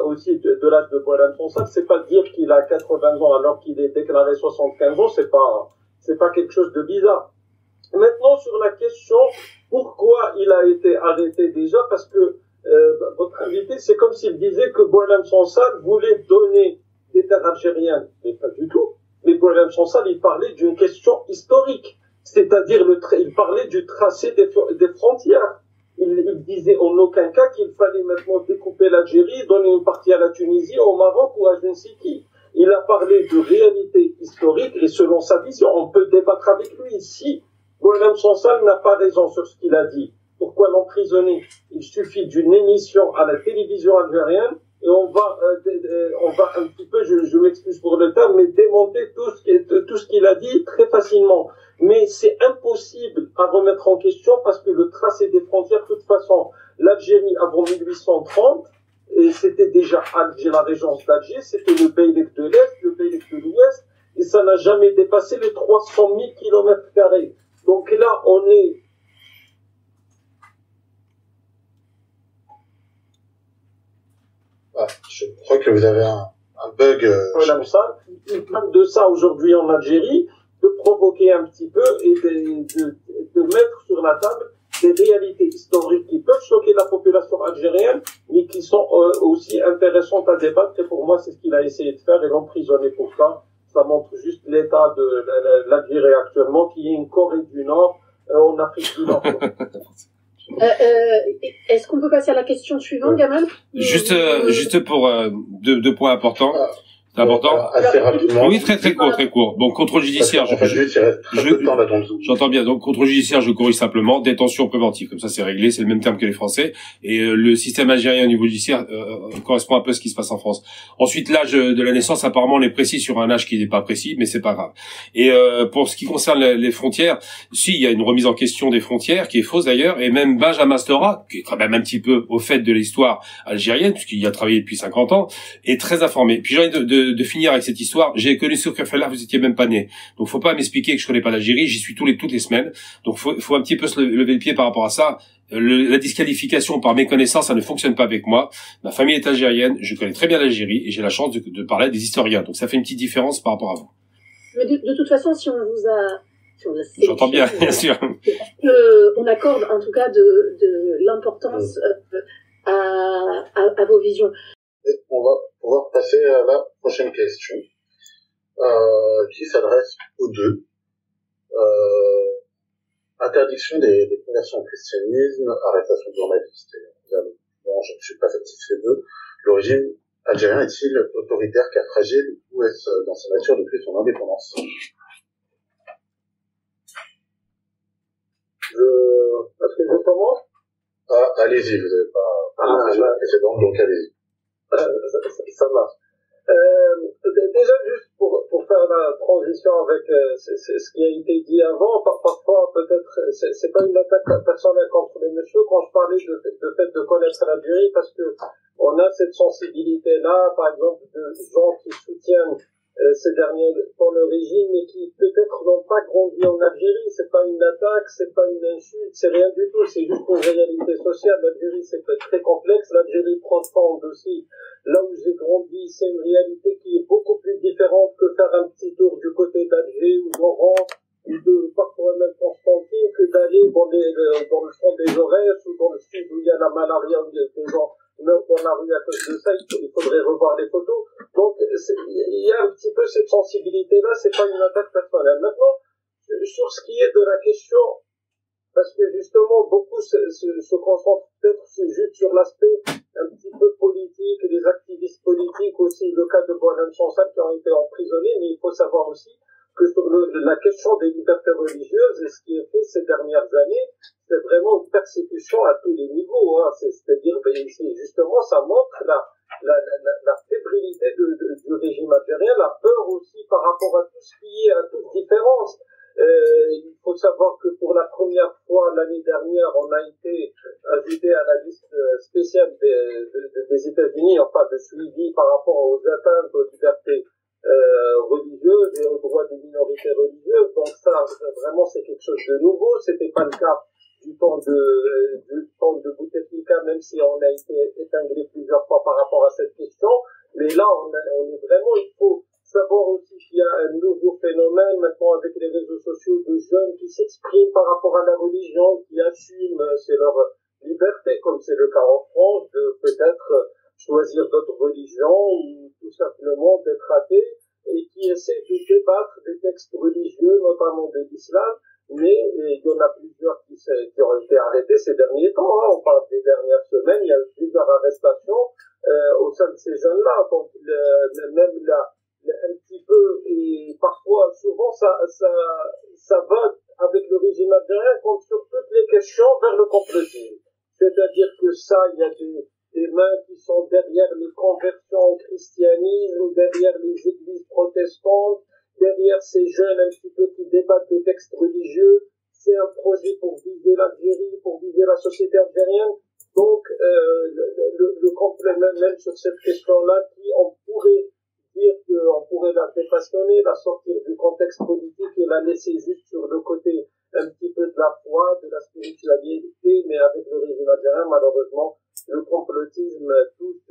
aussi de l'âge de Boualem Sansal, c'est pas dire qu'il a 80 ans alors qu'il est déclaré 75 ans, c'est pas quelque chose de bizarre. Maintenant sur la question pourquoi il a été arrêté déjà, parce que votre invité, c'est comme s'il disait que Boualem Sansal voulait donner des terres algériennes, mais pas du tout. Mais Boualem Sansal, il parlait d'une question historique, c'est-à-dire il parlait du tracé des frontières. Il disait en aucun cas qu'il fallait maintenant découper l'Algérie, donner une partie à la Tunisie, au Maroc ou à je ne sais qui. Il a parlé de réalité historique et selon sa vision, on peut débattre avec lui. Si Boualem Sansal n'a pas raison sur ce qu'il a dit, pourquoi l'emprisonner? Il suffit d'une émission à la télévision algérienne et on va un petit peu, je m'excuse pour le terme, mais démonter tout ce qu'il a dit très facilement. Mais c'est impossible à remettre en question parce que le tracé des frontières, de toute façon, l'Algérie avant 1830, et c'était déjà Alger, la régence d'Alger, c'était le Beylik de l'Est, le Beylik de l'Ouest, et ça n'a jamais dépassé les 300 000 km². Donc là, on est je crois que vous avez un bug. Il parle de ça aujourd'hui en Algérie, de provoquer un petit peu et de mettre sur la table des réalités historiques qui peuvent choquer la population algérienne, mais qui sont aussi intéressantes à débattre. Et pour moi, c'est ce qu'il a essayé de faire et l'emprisonner pour ça. Ça montre juste l'état de l'Algérie actuellement, qui est une Corée du Nord en Afrique du Nord. Est-ce qu'on peut passer à la question suivante, Gamal? Juste pour deux points importants. C'est important. Assez rapidement. Oui, très court. Donc, contrôle judiciaire. J'entends bien. Donc, contrôle judiciaire, je corrige simplement. Détention préventive. Comme ça, c'est réglé. C'est le même terme que les Français. Et le système algérien au niveau judiciaire correspond un peu à ce qui se passe en France. Ensuite, l'âge de la naissance, apparemment, on est précis sur un âge qui n'est pas précis, mais c'est pas grave. Et pour ce qui concerne les frontières, si, il y a une remise en question des frontières, qui est fausse d'ailleurs, et même Benjamin Stora, qui est quand même un petit peu au fait de l'histoire algérienne, puisqu'il y a travaillé depuis 50 ans, est très informé. Puis j'ai envie de finir avec cette histoire. J'ai connu Soukri Fellah, vous étiez même pas né. Donc faut pas m'expliquer que je connais pas l'Algérie, j'y suis toutes les semaines. Donc faut un petit peu se lever le pied par rapport à ça. La disqualification par méconnaissance, ça ne fonctionne pas avec moi. Ma famille est algérienne, je connais très bien l'Algérie et j'ai la chance de parler à des historiens. Donc ça fait une petite différence par rapport à vous. Mais de toute façon, si si on J'entends bien, bien sûr. On accorde en tout cas de l'importance à vos visions. Et on va pouvoir passer à la prochaine question, qui s'adresse aux deux. Interdiction des conversions au christianisme, arrestation de journalistes. Bon, je ne suis pas satisfait d'eux. Le régime algérien est-il autoritaire car fragile ou est-ce dans sa nature depuis son indépendance? Est-ce que je commence? Allez-y, vous n'avez pas la précédente, donc allez-y. Ça marche. Déjà, juste pour faire la transition avec ce qui a été dit avant, parfois peut-être c'est pas une attaque personnelle contre les messieurs quand je parlais de fait de connaître l'Algérie, parce que on a cette sensibilité-là, par exemple, de gens qui soutiennent ces derniers temps le régime, mais qui peut-être n'ont pas grandi en Algérie. C'est pas une attaque, c'est pas une insulte, c'est rien du tout, c'est juste une réalité sociale. L'Algérie, c'est très complexe, l'Algérie profonde aussi. Là où j'ai grandi, c'est une réalité qui est beaucoup plus différente que faire un petit tour du côté d'Alger ou d'Oran, ou de parfois même Constantine, que d'aller dans le fond des Aurès ou dans le sud où il y a la malaria, où il y a des gens meurent dans la rue à cause de ça. Il faudrait revoir les photos. Donc, il y a un petit peu cette sensibilité-là, c'est pas une attaque personnelle. Maintenant, sur ce qui est de la question, parce que justement, beaucoup se concentrent peut-être juste sur l'aspect un petit peu politique, les activistes politiques aussi, le cas de Boualem Sansal qui ont été emprisonnés, mais il faut savoir aussi que sur la question des libertés religieuses, et ce qui est fait ces dernières années, c'est vraiment une persécution à tous les niveaux, hein. C'est-à-dire, justement, ça montre la fébrilité du régime algérien, la peur aussi par rapport à tout ce qui est, à toute différence. Il faut savoir que pour la première fois l'année dernière, on a été ajouté à la liste spéciale des États-Unis, enfin de suivi par rapport aux atteintes aux libertés religieuses et aux droits des minorités religieuses. Donc ça, vraiment, c'est quelque chose de nouveau. C'était pas le cas du temps de Bouteflika, même si on a été épinglé plusieurs fois par rapport à cette question. Mais là, on est vraiment, il faut savoir aussi qu'il y a un nouveau phénomène maintenant avec les réseaux sociaux de jeunes qui s'expriment par rapport à la religion, qui assument, c'est leur liberté, comme c'est le cas en France, de peut-être choisir d'autres religions ou tout simplement d'être athée, et qui essaient de débattre des textes religieux, notamment de l'islam. Mais il y en a plusieurs qui ont été arrêtés ces derniers temps, hein. On parle des dernières semaines, il y a eu plusieurs arrestations au sein de ces jeunes-là. Donc même là, un petit peu, et parfois, souvent, ça va avec le régime algérien comme sur toutes les questions vers le complotisme. C'est-à-dire que ça, il y a des mains qui sont derrière les conversions au christianisme, derrière les églises protestantes, derrière ces jeunes un petit peu qui débattent des textes religieux. C'est un projet pour viser l'Algérie, pour viser la société algérienne. Donc, le complet même sur cette question-là, on pourrait dire qu'on pourrait la dépassionner, la sortir du contexte politique et la laisser juste sur le côté un petit peu de la foi, de la spiritualité, mais avec le régime algérien, malheureusement, le complotisme touche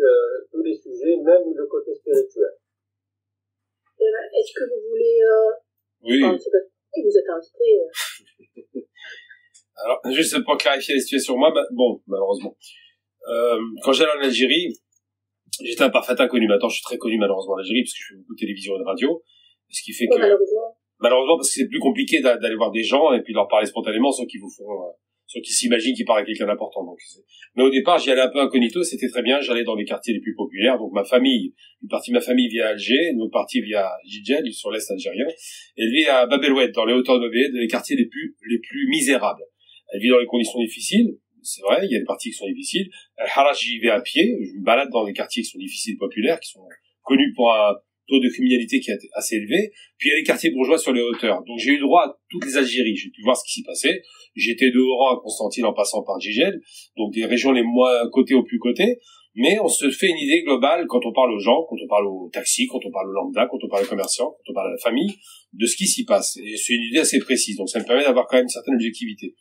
tous les sujets, même le côté spirituel. Est-ce que vous voulez... Oui. Vous êtes invité. Alors, juste pour clarifier la situation, moi, malheureusement, quand j'allais en Algérie, j'étais un parfait inconnu. Maintenant, je suis très connu malheureusement en Algérie parce que je fais beaucoup de télévision et de radio, ce qui fait que malheureusement parce que c'est plus compliqué d'aller voir des gens et puis de leur parler spontanément, ceux qui s'imaginent qu'ils parlent à quelqu'un d'important. Donc, mais au départ, j'y allais un peu incognito, c'était très bien. J'allais dans les quartiers les plus populaires. Donc une partie de ma famille vit à Alger, une autre partie vit à Jidjel, sur l'est algérien, et elle vit à Bab el Oued, dans les hauteurs de Bab el Oued, dans les quartiers les plus misérables. Elle vit dans les conditions difficiles. C'est vrai, il y a des quartiers qui sont difficiles. Haraj, j'y vais à pied. Je me balade dans des quartiers qui sont difficiles, populaires, qui sont connus pour un taux de criminalité qui est assez élevé. Puis il y a les quartiers bourgeois sur les hauteurs. Donc j'ai eu droit à toutes les Algéries. J'ai pu voir ce qui s'y passait. J'étais de Oran à Constantine en passant par Jijel, donc des régions les moins cotées au plus cotées. Mais on se fait une idée globale quand on parle aux gens, quand on parle aux taxis, quand on parle aux lambda, quand on parle aux commerçants, quand on parle à la famille, de ce qui s'y passe. Et c'est une idée assez précise. Donc ça me permet d'avoir quand même une certaine objectivité.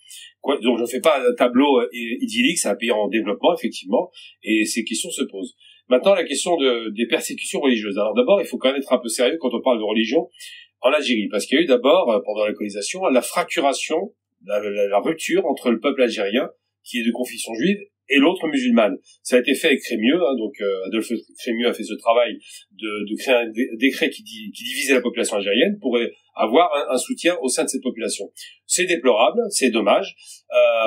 Donc je ne fais pas un tableau idyllique, c'est un pays en développement, effectivement, et ces questions se posent. Maintenant, la question des persécutions religieuses. Alors d'abord, il faut quand même être un peu sérieux quand on parle de religion en Algérie, parce qu'il y a eu d'abord, pendant la colonisation, la fracturation, la rupture entre le peuple algérien, qui est de confession juive, et l'autre musulmane. Ça a été fait avec Crémieux, donc Adolphe Crémieux a fait ce travail de créer un décret qui divisait la population algérienne pour avoir un soutien au sein de cette population. C'est déplorable, c'est dommage,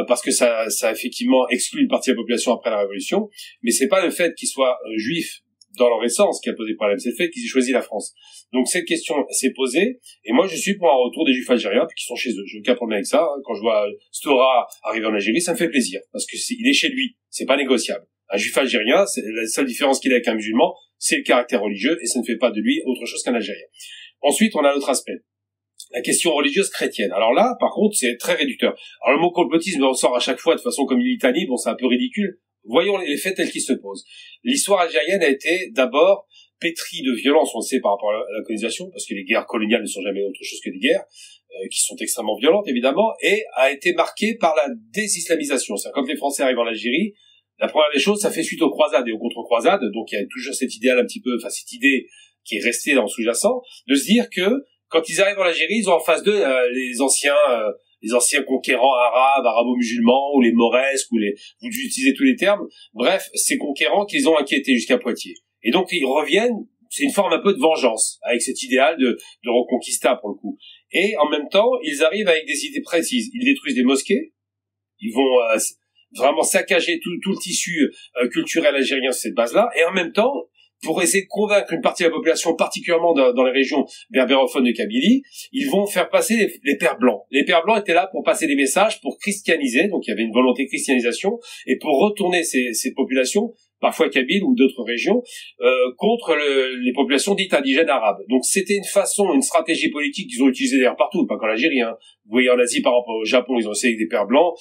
parce que ça a effectivement exclu une partie de la population après la Révolution, mais c'est pas le fait qu'ils soient juifs dans leur essence qui a posé problème, c'est le fait qu'ils aient choisi la France. Donc cette question s'est posée, et moi je suis pour un retour des juifs algériens qui sont chez eux. Je n'ai aucun problème avec ça. Quand je vois Stora arriver en Algérie, ça me fait plaisir, parce que il est chez lui, c'est pas négociable. Un juif algérien, c'est la seule différence qu'il a avec un musulman, c'est le caractère religieux, et ça ne fait pas de lui autre chose qu'un Algérien. Ensuite, on a l'autre aspect, la question religieuse chrétienne. Alors là, par contre, c'est très réducteur. Alors le mot complotisme ressort à chaque fois de façon comme une litanie, bon c'est un peu ridicule. Voyons les faits tels qu'ils se posent. L'histoire algérienne a été d'abord pétrie de violence, on le sait par rapport à la colonisation, parce que les guerres coloniales ne sont jamais autre chose que des guerres, qui sont extrêmement violentes évidemment, et a été marquée par la désislamisation. C'est-à-dire quand les Français arrivent en Algérie, la première des choses, ça fait suite aux croisades et aux contre-croisades, donc il y a toujours cet idéal un petit peu, enfin cette idée qui est restée dans le sous-jacent, de se dire que quand ils arrivent en Algérie, ils ont en face d'eux les anciens conquérants arabes, arabo-musulmans, ou les mauresques, vous utilisez tous les termes. Bref, ces conquérants qu'ils ont inquiétés jusqu'à Poitiers. Et donc, ils reviennent, c'est une forme un peu de vengeance, avec cet idéal de reconquista, pour le coup. Et en même temps, ils arrivent avec des idées précises. Ils détruisent des mosquées, ils vont vraiment saccager tout le tissu culturel algérien sur cette base-là, et en même temps, pour essayer de convaincre une partie de la population, particulièrement dans les régions berbérophones de Kabylie, ils vont faire passer les pères blancs. Les pères blancs étaient là pour passer des messages, pour christianiser, donc il y avait une volonté de christianisation, et pour retourner ces populations, parfois kabyles ou d'autres régions, contre les populations dites indigènes arabes. Donc c'était une stratégie politique qu'ils ont utilisée d'ailleurs partout, pas qu'en Algérie. Vous voyez en Asie, par exemple au Japon, ils ont essayé avec des pères blancs.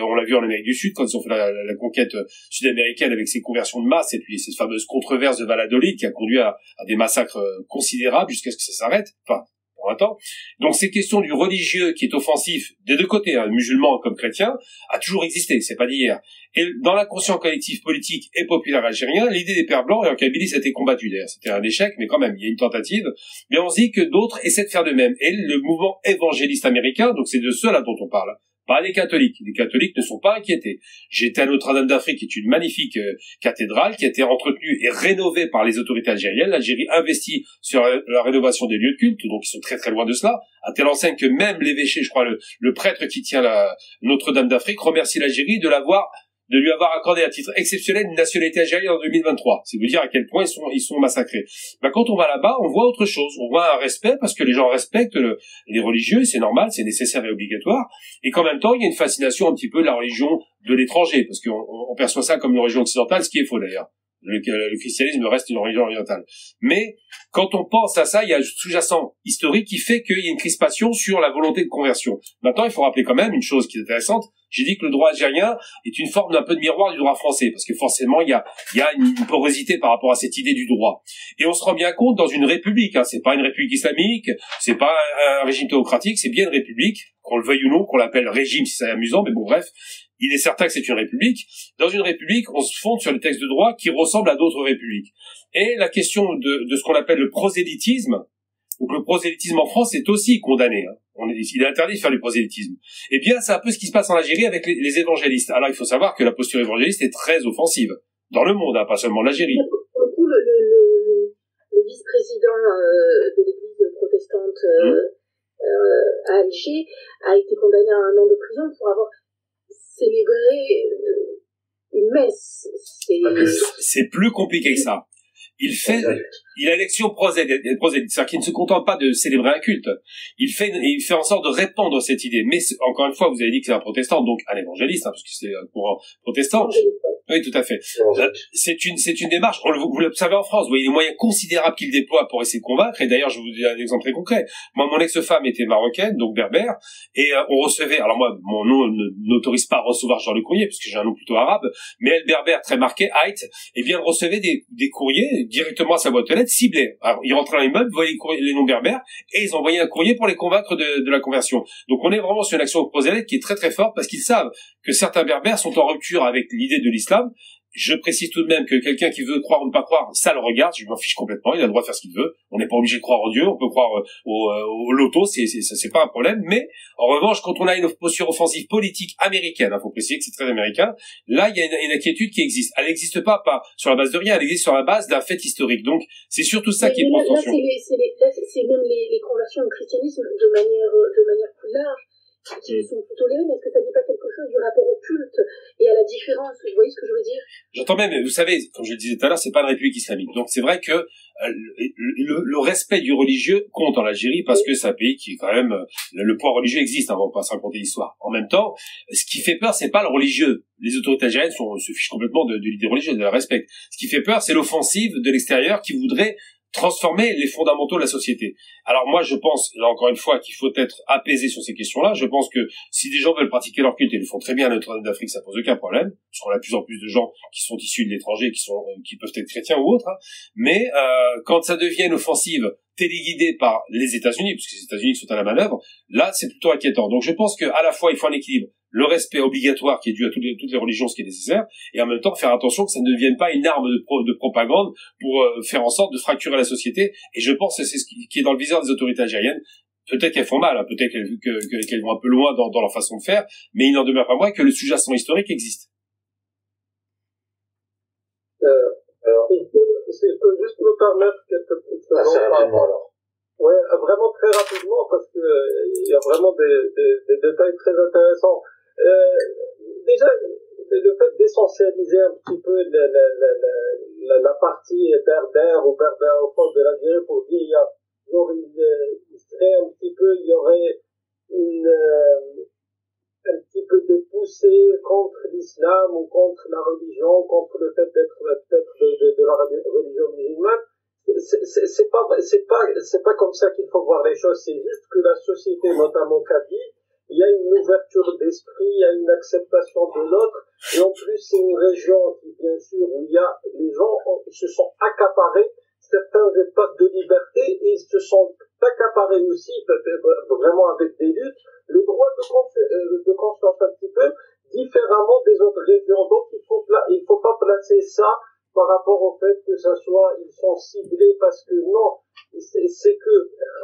On l'a vu en Amérique du Sud quand ils ont fait la conquête sud-américaine avec ces conversions de masse et puis cette fameuse controverse de Valladolid qui a conduit à des massacres considérables jusqu'à ce que ça s'arrête. Enfin, pour un temps. Donc ces questions du religieux qui est offensif des deux côtés, musulmans comme chrétiens, a toujours existé, c'est pas d'hier. Et dans l'inconscient collectif politique et populaire algérien, l'idée des pères blancs, et en Kabylie ça a été combattu d'ailleurs, c'était un échec, mais quand même, il y a une tentative, mais on se dit que d'autres essaient de faire de même. Et le mouvement évangéliste américain, donc c'est de ceux-là dont on parle, pas des catholiques. Les catholiques ne sont pas inquiétés. J'ai été à Notre-Dame d'Afrique, qui est une magnifique cathédrale qui a été entretenue et rénovée par les autorités algériennes. L'Algérie investit sur la rénovation des lieux de culte, donc ils sont très très loin de cela, à telle enseigne que même l'évêché, je crois, le prêtre qui tient la Notre-Dame d'Afrique remercie l'Algérie de lui avoir accordé à titre exceptionnel une nationalité algérienne en 2023. C'est vous dire à quel point ils sont massacrés. Quand on va là-bas, on voit autre chose. On voit un respect parce que les gens respectent les religieux, c'est normal, c'est nécessaire et obligatoire. Et qu'en même temps, il y a une fascination un petit peu de la religion de l'étranger, parce qu'on perçoit ça comme une religion occidentale, ce qui est faux d'ailleurs. Le christianisme reste une religion orientale. Mais quand on pense à ça, il y a un sous-jacent historique qui fait qu'il y a une crispation sur la volonté de conversion. Maintenant, il faut rappeler quand même une chose qui est intéressante. J'ai dit que le droit algérien est une forme d'un peu de miroir du droit français, parce que forcément, il y a une porosité par rapport à cette idée du droit. Et on se rend bien compte dans une république, c'est pas une république islamique, c'est pas un régime théocratique, c'est bien une république, qu'on le veuille ou non, qu'on l'appelle régime si c'est amusant, mais bon bref, il est certain que c'est une république. Dans une république, on se fonde sur les textes de droit qui ressemblent à d'autres républiques. Et la question de ce qu'on appelle le prosélytisme, donc le prosélytisme en France est aussi condamné. Il est interdit de faire du prosélytisme. Eh bien, c'est un peu ce qui se passe en Algérie avec les évangélistes. Alors, il faut savoir que la posture évangéliste est très offensive. Dans le monde, pas seulement en Algérie. Pour le coup, le vice-président de l'église protestante à Alger a été condamné à 1 an de prison pour avoir célébré une messe. C'est plus compliqué que ça. Il a l'élection prosélyte, c'est-à-dire qu'il ne se contente pas de célébrer un culte. Il fait en sorte de répandre cette idée. Mais encore une fois, vous avez dit que c'est un protestant, donc un évangéliste, parce que c'est un courant protestant. Oui, tout à fait. C'est une démarche. Vous l'observez en France. Vous voyez les moyens considérables qu'il déploie pour essayer de convaincre. Et d'ailleurs, je vous dis un exemple très concret. Moi, mon ex-femme était marocaine, donc berbère, et on recevait. Alors moi, mon nom n'autorise pas à recevoir ce genre de courrier, puisque j'ai un nom plutôt arabe. Mais elle, berbère, très marquée, Haït, eh bien, elle recevait des courriers directement à sa boîte aux lettres ciblés. Alors, ils rentraient dans l'immeuble, voyaient les noms berbères, et ils envoyaient un courrier pour les convaincre de la conversion. Donc, on est vraiment sur une action prosélyte qui est très très forte, parce qu'ils savent que certains berbères sont en rupture avec l'idée de l'islam, Je précise tout de même que quelqu'un qui veut croire ou ne pas croire, ça le regarde, je m'en fiche complètement, il a le droit de faire ce qu'il veut. On n'est pas obligé de croire en Dieu, on peut croire au loto, c'est pas un problème. Mais en revanche, quand on a une posture offensive politique américaine, faut préciser que c'est très américain, là il y a une inquiétude qui existe. Elle n'existe pas sur la base de rien, elle existe sur la base d'un fait historique. Donc c'est surtout ça qui pose tension. Là, c'est même les conversions au christianisme de manière plus large qui sont plutôt tolérées. Est-ce que ça dit pas quelque chose du rapport au culte et à la différence? Vous voyez ce que je veux dire? J'entends bien, mais vous savez, comme je le disais tout à l'heure, c'est pas une république islamique. Donc c'est vrai que le respect du religieux compte en Algérie parce que c'est un pays qui est quand même le poids religieux existe, on va pas se raconter l'histoire. En même temps, ce qui fait peur, c'est pas le religieux. Les autorités algériennes se fichent complètement de l'idée religieuse, de la respectent. Ce qui fait peur, c'est l'offensive de l'extérieur qui voudrait transformer les fondamentaux de la société. Alors moi, je pense, là encore une fois, qu'il faut être apaisé sur ces questions-là. Je pense que si des gens veulent pratiquer leur culte, ils le font très bien à Notre-Dame d'Afrique, ça pose aucun problème, parce qu'on a de plus en plus de gens qui sont issus de l'étranger, qui peuvent être chrétiens ou autres. Hein. Mais quand ça devient une offensive téléguidée par les États-Unis, puisque les États-Unis sont à la manœuvre, là, c'est plutôt inquiétant. Donc je pense qu'à la fois, il faut un équilibre, le respect obligatoire qui est dû à toutes les religions, ce qui est nécessaire, et en même temps faire attention que ça ne devienne pas une arme de propagande pour faire en sorte de fracturer la société. Et je pense que c'est ce qui est dans le viseur des autorités algériennes. Peut-être qu'elles font mal, hein, peut-être qu'elles vont un peu loin dans leur façon de faire, mais il n'en demeure pas moins que le sous-jacent historique existe. Alors, si je peux juste me permettre quelques petites secondes. Assez rapidement alors. Ouais, vraiment très rapidement parce que il y a vraiment des détails très intéressants. Déjà, le fait d'essentialiser un petit peu la partie berbère ou berbérophone de l'Algérie pour dire il serait un petit peu, il y aurait un petit peu des poussées contre l'islam ou contre la religion, contre le fait d'être peut-être de la religion musulmane. C'est pas comme ça qu'il faut voir les choses. C'est juste que la société, notamment Kabylie, il y a une ouverture d'esprit, il y a une acceptation de l'autre, et en plus c'est une région qui, bien sûr, où il y a les gens se sont accaparés certains espaces de liberté et se sont accaparés aussi, vraiment avec des luttes, le droit de conscience un petit peu différemment des autres régions. Donc il faut pas placer ça par rapport au fait que ça soit, ils sont ciblés parce que non, c'est que,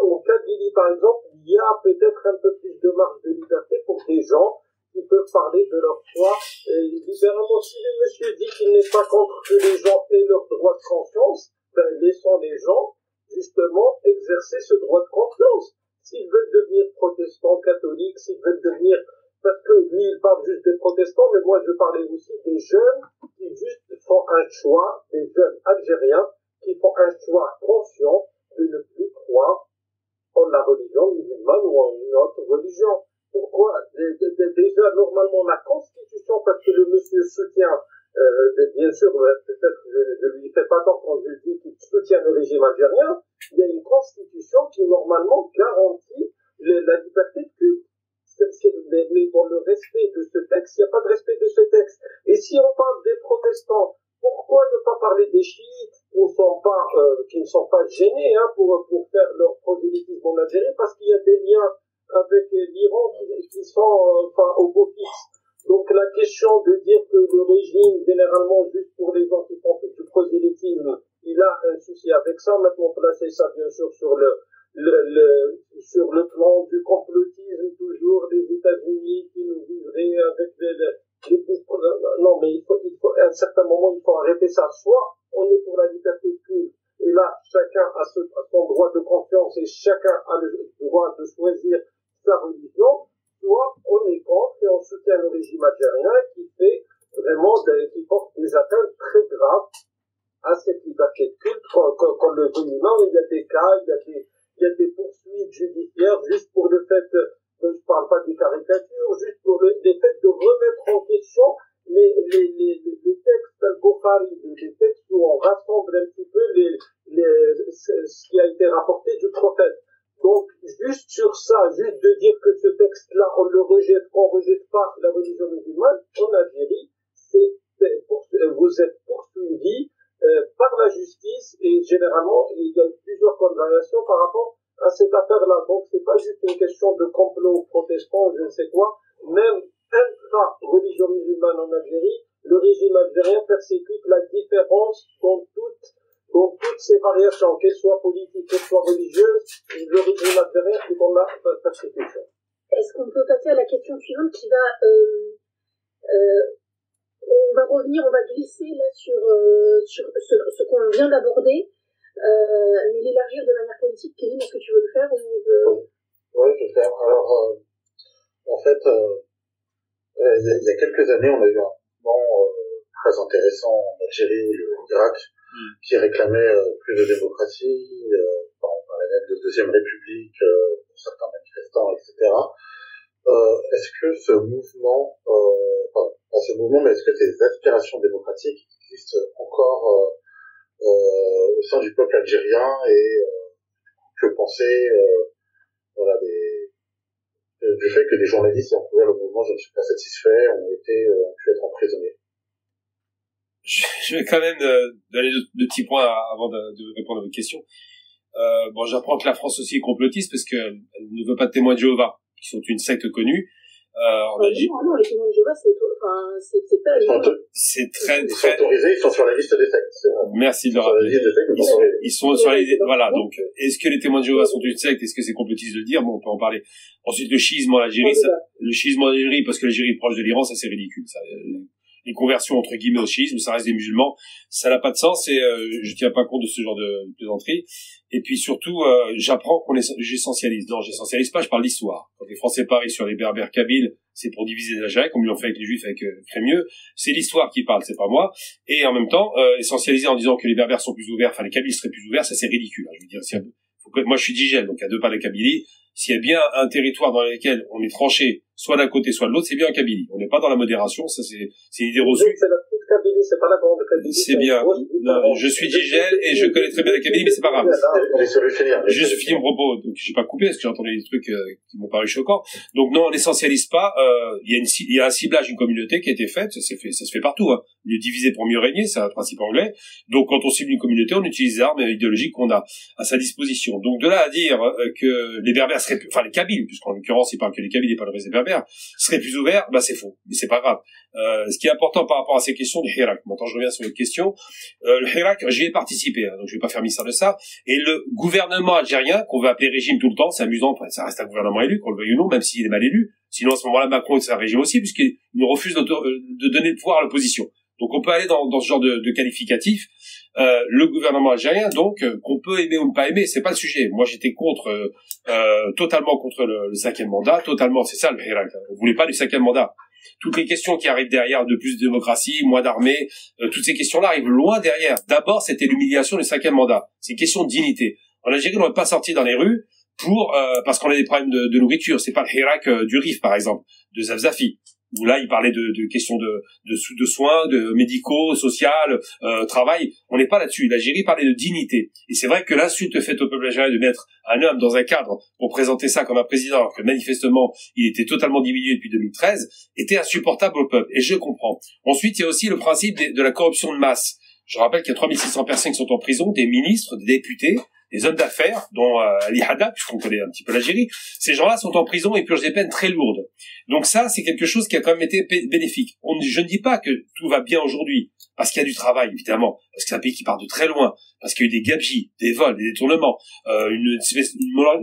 au Kabylie par exemple, il y a peut-être un peu plus de marge de liberté pour des gens qui peuvent parler de leur foi libéralement. Si le monsieur dit qu'il n'est pas contre que les gens aient leur droit de conscience, ben laissons les gens, justement, exercer ce droit de conscience. S'ils veulent devenir protestants, catholiques, s'ils veulent devenir, parce que lui, il parle juste des protestants, mais moi, je parlais aussi des jeunes qui juste font un choix, des jeunes algériens qui font un choix conscient de ne plus croire en la religion musulmane ou en une autre religion. Pourquoi? Déjà, normalement, la Constitution, parce que le monsieur soutient, bien sûr, peut-être je lui fais pas tort quand je dis qu'il soutient le régime algérien, il y a une Constitution qui, normalement, garantit la liberté de culte. Mais dans le respect de ce texte, il n'y a pas de respect de ce texte. Et si on parle des protestants, pourquoi ne pas parler des chiites qui ne sont pas gênés pour faire leur prosélytisme en Algérie, parce qu'il y a des liens avec l'Iran qui sont au beau fixe. Donc la question de dire que le régime, généralement, juste pour les gens qui font du prosélytisme, il a un souci avec ça. Maintenant, placer ça, bien sûr, sur le plan du complotisme, toujours les États-Unis qui nous viseraient avec non, mais il faut, à un certain moment, il faut arrêter ça. Soit on est pour la liberté de culte, et là, chacun a son droit de conscience et chacun a le droit de choisir sa religion, soit on est contre et on soutient le régime algérien qui fait vraiment qui porte des atteintes très graves à cette liberté de culte. Quand le dominant, il y a des cas, il y a des poursuites judiciaires juste pour le fait que je parle pas des caricatures, juste pour le fait de remettre en question les textes al-Bukhari, les textes où on rassemble un petit peu ce qui a été rapporté du prophète. Donc, juste sur ça, juste de dire que ce texte-là, on rejette pas la religion musulmane, en Algérie, vous êtes poursuivis par la justice, et généralement, il y a plusieurs condamnations par rapport à cette affaire-là. Donc, c'est pas juste une question de complot protestant ou je ne sais quoi. Même intra-religion musulmane en Algérie, le régime algérien persécute la différence dans toutes ses variations, qu'elles soient politiques, qu'elles soient religieuses, le régime algérien est dans la persécution. Est-ce qu'on peut passer à la question suivante qui va, on va revenir, on va glisser là sur ce qu'on vient d'aborder, mais l'élargir de manière politique. Kevin, est-ce que tu veux le faire ou Oui, je vais le faire. Alors, en fait, il y a quelques années, on a eu un mouvement très intéressant en Algérie, l'Irak, qui réclamait plus de démocratie, on parlait même de Deuxième République pour certains manifestants, etc. Est-ce que ce mouvement, pas ce mouvement, mais est-ce que ces aspirations démocratiques existent encore au sein du peuple algérien et que penser du fait que des journalistes ayant couvert le mouvement Je ne suis pas satisfait ont pu être emprisonnés? Je vais quand même donner deux petits points avant de répondre à votre question. Bon, j'apprends que la France aussi est complotiste parce qu'elle ne veut pas de témoins de Jéhovah, qui sont une secte connue. Non, les témoins de Jéhovah, c'est pas... C'est très... Ils sont autorisés, ils sont sur la liste des sectes. Merci de le rappeler. Ils sont sur la liste, voilà. Donc, est-ce que les témoins de Jéhovah sont une secte? Est-ce que c'est complotiste de le dire? Bon, on peut en parler. Ensuite, le schisme en Algérie, parce que l'Algérie est proche de l'Iran, ça c'est ridicule, ça. Les conversions entre guillemets au schisme, ça reste des musulmans, ça n'a pas de sens et je tiens pas compte de ce genre de plaisanterie. Et puis surtout, j'apprends j'essentialise. Non, j'essentialise pas, je parle d'histoire. Quand les Français parient sur les Berbères kabyles, c'est pour diviser les Algériens, comme ils l'ont fait avec les Juifs avec Crémieux. C'est l'histoire qui parle, c'est pas moi. Et en même temps, essentialiser en disant que les Berbères sont plus ouverts, enfin les Kabyles seraient plus ouverts, ça c'est ridicule. Hein. Je veux dire, moi je suis d'Igel, donc à 2 pas de la Kabylie. S'il y a bien un territoire dans lequel on est tranché, soit d'un côté, soit de l'autre, c'est bien en Kabylie. On n'est pas dans la modération, ça c'est une idée reçue. C'est la petite Kabylie, c'est pas la grande Kabylie. C'est bien. Non, je suis d'Igel et je connais très bien la Kabylie, mais c'est pas grave. Juste fini mon propos, donc j'ai pas coupé parce que j'ai entendu des trucs qui m'ont paru choquants. Donc non, on n'essentialise pas. Il y a un ciblage, une communauté qui a été faite, ça se fait partout. Hein. Le diviser pour mieux régner, c'est un principe anglais. Donc quand on cible une communauté, on utilise les armes idéologiques qu'on a à sa disposition. Donc de là à dire que les Berbères seraient, enfin les Kabyles, puisqu'en l'occurrence il parle que les Kabyles et pas le reste des Berbères, seraient plus ouverts, bah c'est faux, mais c'est pas grave. Ce qui est important par rapport à ces questions du Hirak, maintenant je reviens sur votre question, le Hirak, j'y ai participé, hein, donc je vais pas faire mystère de ça, et le gouvernement algérien, qu'on veut appeler régime tout le temps, c'est amusant, ça reste un gouvernement élu, qu'on le veuille ou non, même s'il est mal élu, sinon à ce moment-là Macron est un régime aussi, puisqu'il nous refuse de donner le pouvoir à l'opposition. Donc on peut aller dans ce genre de qualificatif. Le gouvernement algérien, donc, qu'on peut aimer ou ne pas aimer, c'est pas le sujet. Moi, j'étais totalement contre le 5e mandat, totalement, c'est ça le Hirak. On voulait pas du 5e mandat. Toutes les questions qui arrivent derrière, de plus de démocratie, moins d'armée, toutes ces questions-là arrivent loin derrière. D'abord, c'était l'humiliation du 5e mandat. C'est une question de dignité. En Algérie, on n'est pas sorti dans les rues parce qu'on a des problèmes de nourriture. C'est pas le Hirak du Rif, par exemple, de Zafzafi, où là il parlait de questions de soins, de médicaux, social, travail. On n'est pas là-dessus. L'Algérie parlait de dignité. Et c'est vrai que l'insulte faite au peuple algérien de mettre un homme dans un cadre pour présenter ça comme un président, alors que manifestement il était totalement diminué depuis 2013, était insupportable au peuple. Et je comprends. Ensuite, il y a aussi le principe de la corruption de masse. Je rappelle qu'il y a 3600 personnes qui sont en prison, des ministres, des députés, des hommes d'affaires, dont Ali Haddad, puisqu'on connaît un petit peu l'Algérie. Ces gens-là sont en prison et purgent des peines très lourdes. Donc ça, c'est quelque chose qui a quand même été bénéfique. Je ne dis pas que tout va bien aujourd'hui, parce qu'il y a du travail, évidemment, parce que c'est un pays qui part de très loin, parce qu'il y a eu des gabegies, des vols, des détournements, une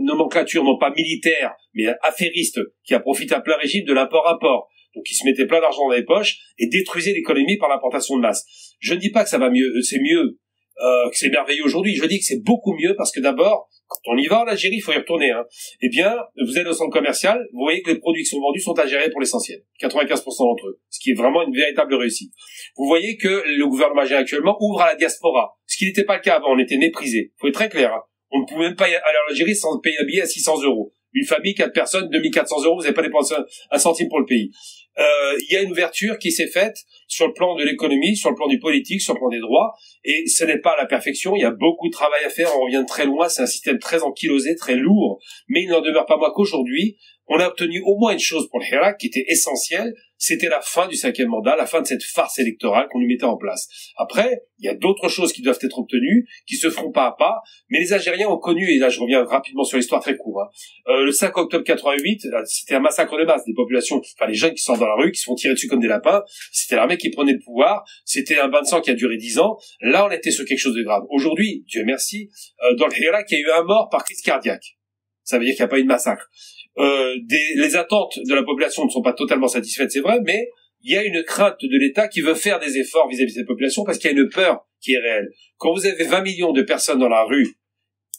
nomenclature non pas militaire, mais affairiste, qui a profité à plein régime de l'import-import. Donc ils se mettaient plein d'argent dans les poches et détruisaient l'économie par l'importation de masse. Je ne dis pas que ça va mieux, c'est mieux, que c'est merveilleux aujourd'hui. Je dis que c'est beaucoup mieux parce que d'abord, quand on y va en Algérie, il faut y retourner. Hein. Eh bien, vous êtes au centre commercial, vous voyez que les produits qui sont vendus sont algériens pour l'essentiel, 95% d'entre eux, ce qui est vraiment une véritable réussite. Vous voyez que le gouvernement algérien actuellement ouvre à la diaspora, ce qui n'était pas le cas avant, on était méprisé. Il faut être très clair. Hein. On ne pouvait même pas aller en Algérie sans payer un billet à 600 €. Une famille, 4 personnes, 2400 €, vous n'avez pas dépensé un centime pour le pays. Il y a une ouverture qui s'est faite sur le plan de l'économie, sur le plan du politique, sur le plan des droits, et ce n'est pas la perfection, il y a beaucoup de travail à faire, on revient de très loin, c'est un système très ankylosé, très lourd, mais il n'en demeure pas moins qu'aujourd'hui, on a obtenu au moins une chose pour le Hirak qui était essentielle, c'était la fin du 5e mandat, la fin de cette farce électorale qu'on lui mettait en place. Après, il y a d'autres choses qui doivent être obtenues, qui se feront pas à pas, mais les Algériens ont connu, et là je reviens rapidement sur l'histoire très court, le 5 octobre 88, c'était un massacre de masse, des populations, enfin les jeunes qui sortent dans la rue, qui se font tirer dessus comme des lapins, c'était l'armée qui prenait le pouvoir, c'était un bain de sang qui a duré 10 ans, là on était sur quelque chose de grave. Aujourd'hui, Dieu merci, dans le Hirak, il y a eu un mort par crise cardiaque. Ça veut dire qu'il n'y a pas eu de massacre. Les attentes de la population ne sont pas totalement satisfaites, c'est vrai, mais il y a une crainte de l'État qui veut faire des efforts vis-à-vis de cette population parce qu'il y a une peur qui est réelle. Quand vous avez 20 millions de personnes dans la rue,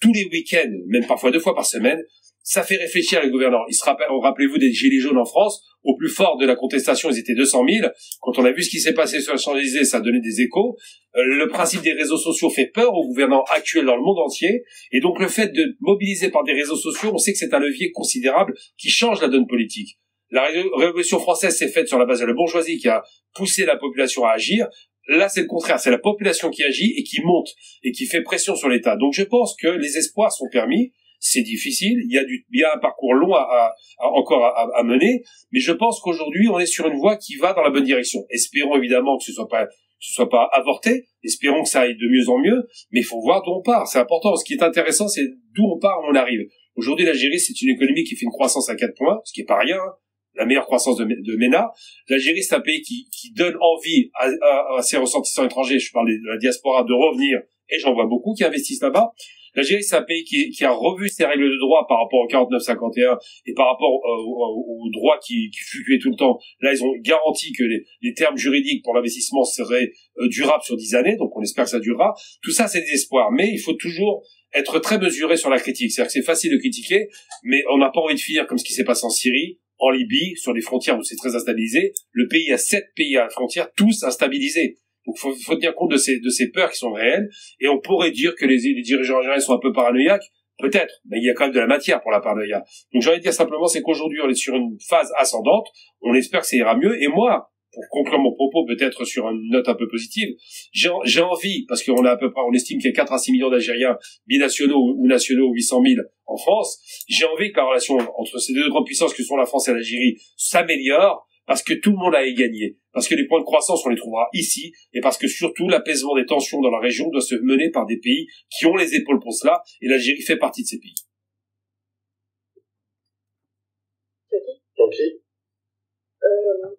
tous les week-ends, même parfois 2 fois par semaine, ça fait réfléchir les gouvernants. Rappelez-vous des Gilets jaunes en France, au plus fort de la contestation, ils étaient 200 000. Quand on a vu ce qui s'est passé sur les Champs-Élysées, ça a donné des échos. Le principe des réseaux sociaux fait peur aux gouvernants actuels dans le monde entier. Et donc le fait de mobiliser par des réseaux sociaux, on sait que c'est un levier considérable qui change la donne politique. La Révolution française s'est faite sur la base de la bourgeoisie qui a poussé la population à agir. Là, c'est le contraire. C'est la population qui agit et qui monte et qui fait pression sur l'État. Donc je pense que les espoirs sont permis. C'est difficile, il y a un parcours long encore à mener, mais je pense qu'aujourd'hui on est sur une voie qui va dans la bonne direction. Espérons évidemment que ce soit pas avorté, espérons que ça aille de mieux en mieux, mais il faut voir d'où on part, c'est important. Ce qui est intéressant, c'est d'où on part, où on arrive. Aujourd'hui, l'Algérie, c'est une économie qui fait une croissance à 4 points, ce qui est pas rien, la meilleure croissance de MENA. L'Algérie, c'est un pays qui donne envie à ses ressortissants étrangers, je parle de la diaspora, de revenir, et j'en vois beaucoup qui investissent là-bas. L'Algérie, c'est un pays qui a revu ses règles de droit par rapport au 49-51 et par rapport aux droits qui fluctuaient tout le temps. Là, ils ont garanti que les termes juridiques pour l'investissement seraient durables sur 10 années, donc on espère que ça durera. Tout ça, c'est des espoirs, mais il faut toujours être très mesuré sur la critique. C'est-à-dire que c'est facile de critiquer, mais on n'a pas envie de finir comme ce qui s'est passé en Syrie, en Libye, sur les frontières où c'est très instabilisé. Le pays a 7 pays à la frontière, tous instabilisés. Donc, faut tenir compte de ces peurs qui sont réelles. Et on pourrait dire que les dirigeants algériens sont un peu paranoïaques. Peut-être. Mais il y a quand même de la matière pour la paranoïa. Donc, j'ai envie de dire simplement, c'est qu'aujourd'hui, on est sur une phase ascendante. On espère que ça ira mieux. Et moi, pour conclure mon propos, peut-être sur une note un peu positive, j'ai envie, parce qu'on a à peu près, on estime qu'il y a 4 à 6 millions d'Algériens binationaux ou nationaux, 800 000 en France. J'ai envie que la relation entre ces deux grandes puissances que sont la France et l'Algérie s'améliore. Parce que tout le monde a y gagné, parce que les points de croissance, on les trouvera ici, et parce que surtout l'apaisement des tensions dans la région doit se mener par des pays qui ont les épaules pour cela, et l'Algérie fait partie de ces pays. Ok.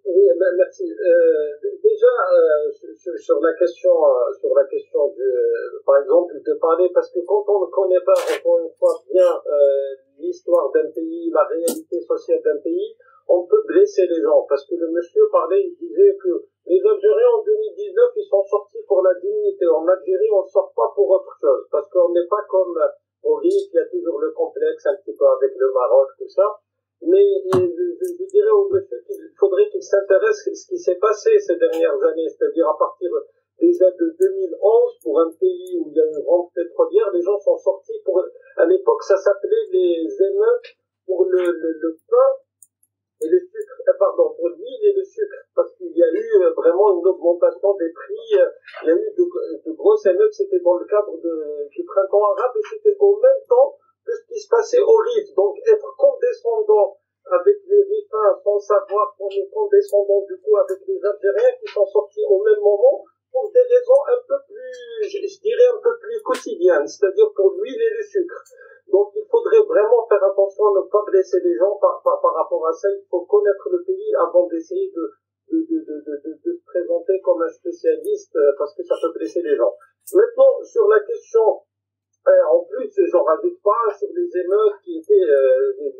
Oui, merci. Déjà, sur la question par exemple, de parler, parce que quand on ne connaît pas, encore une fois, bien l'histoire d'un pays, la réalité sociale d'un pays, on peut blesser les gens, parce que le monsieur parlait, il disait que les Algériens en 2019, ils sont sortis pour la dignité. En Algérie, on ne sort pas pour autre chose, parce qu'on n'est pas comme au RIF, il y a toujours le complexe un petit peu avec le Maroc, tout ça. Mais je dirais au monsieur qu'il faudrait qu'il s'intéresse à ce qui s'est passé ces dernières années, c'est-à-dire à partir déjà de 2011, pour un pays où il y a une rente pétrolière, les gens sont sortis pour, à l'époque, ça s'appelait les émeutes pour le pain et le sucre, pour l'huile et le sucre, parce qu'il y a eu vraiment une augmentation des prix, il y a eu de grosses émeutes, c'était dans le cadre du printemps arabe, et c'était au même temps que ce qui se passait au RIF. Donc être condescendant avec les RIFins sans savoir qu'on est condescendant du coup avec les Algériens qui sont sortis au même moment pour des raisons un peu plus, je dirais un peu plus quotidiennes, c'est-à-dire pour l'huile et le sucre. Donc il faudrait vraiment faire attention à ne pas blesser les gens par rapport à ça. Il faut connaître le pays avant d'essayer de se présenter comme un spécialiste, parce que ça peut blesser les gens. Maintenant, sur la question, en plus, j'en rajoute pas, sur les émeutes qui étaient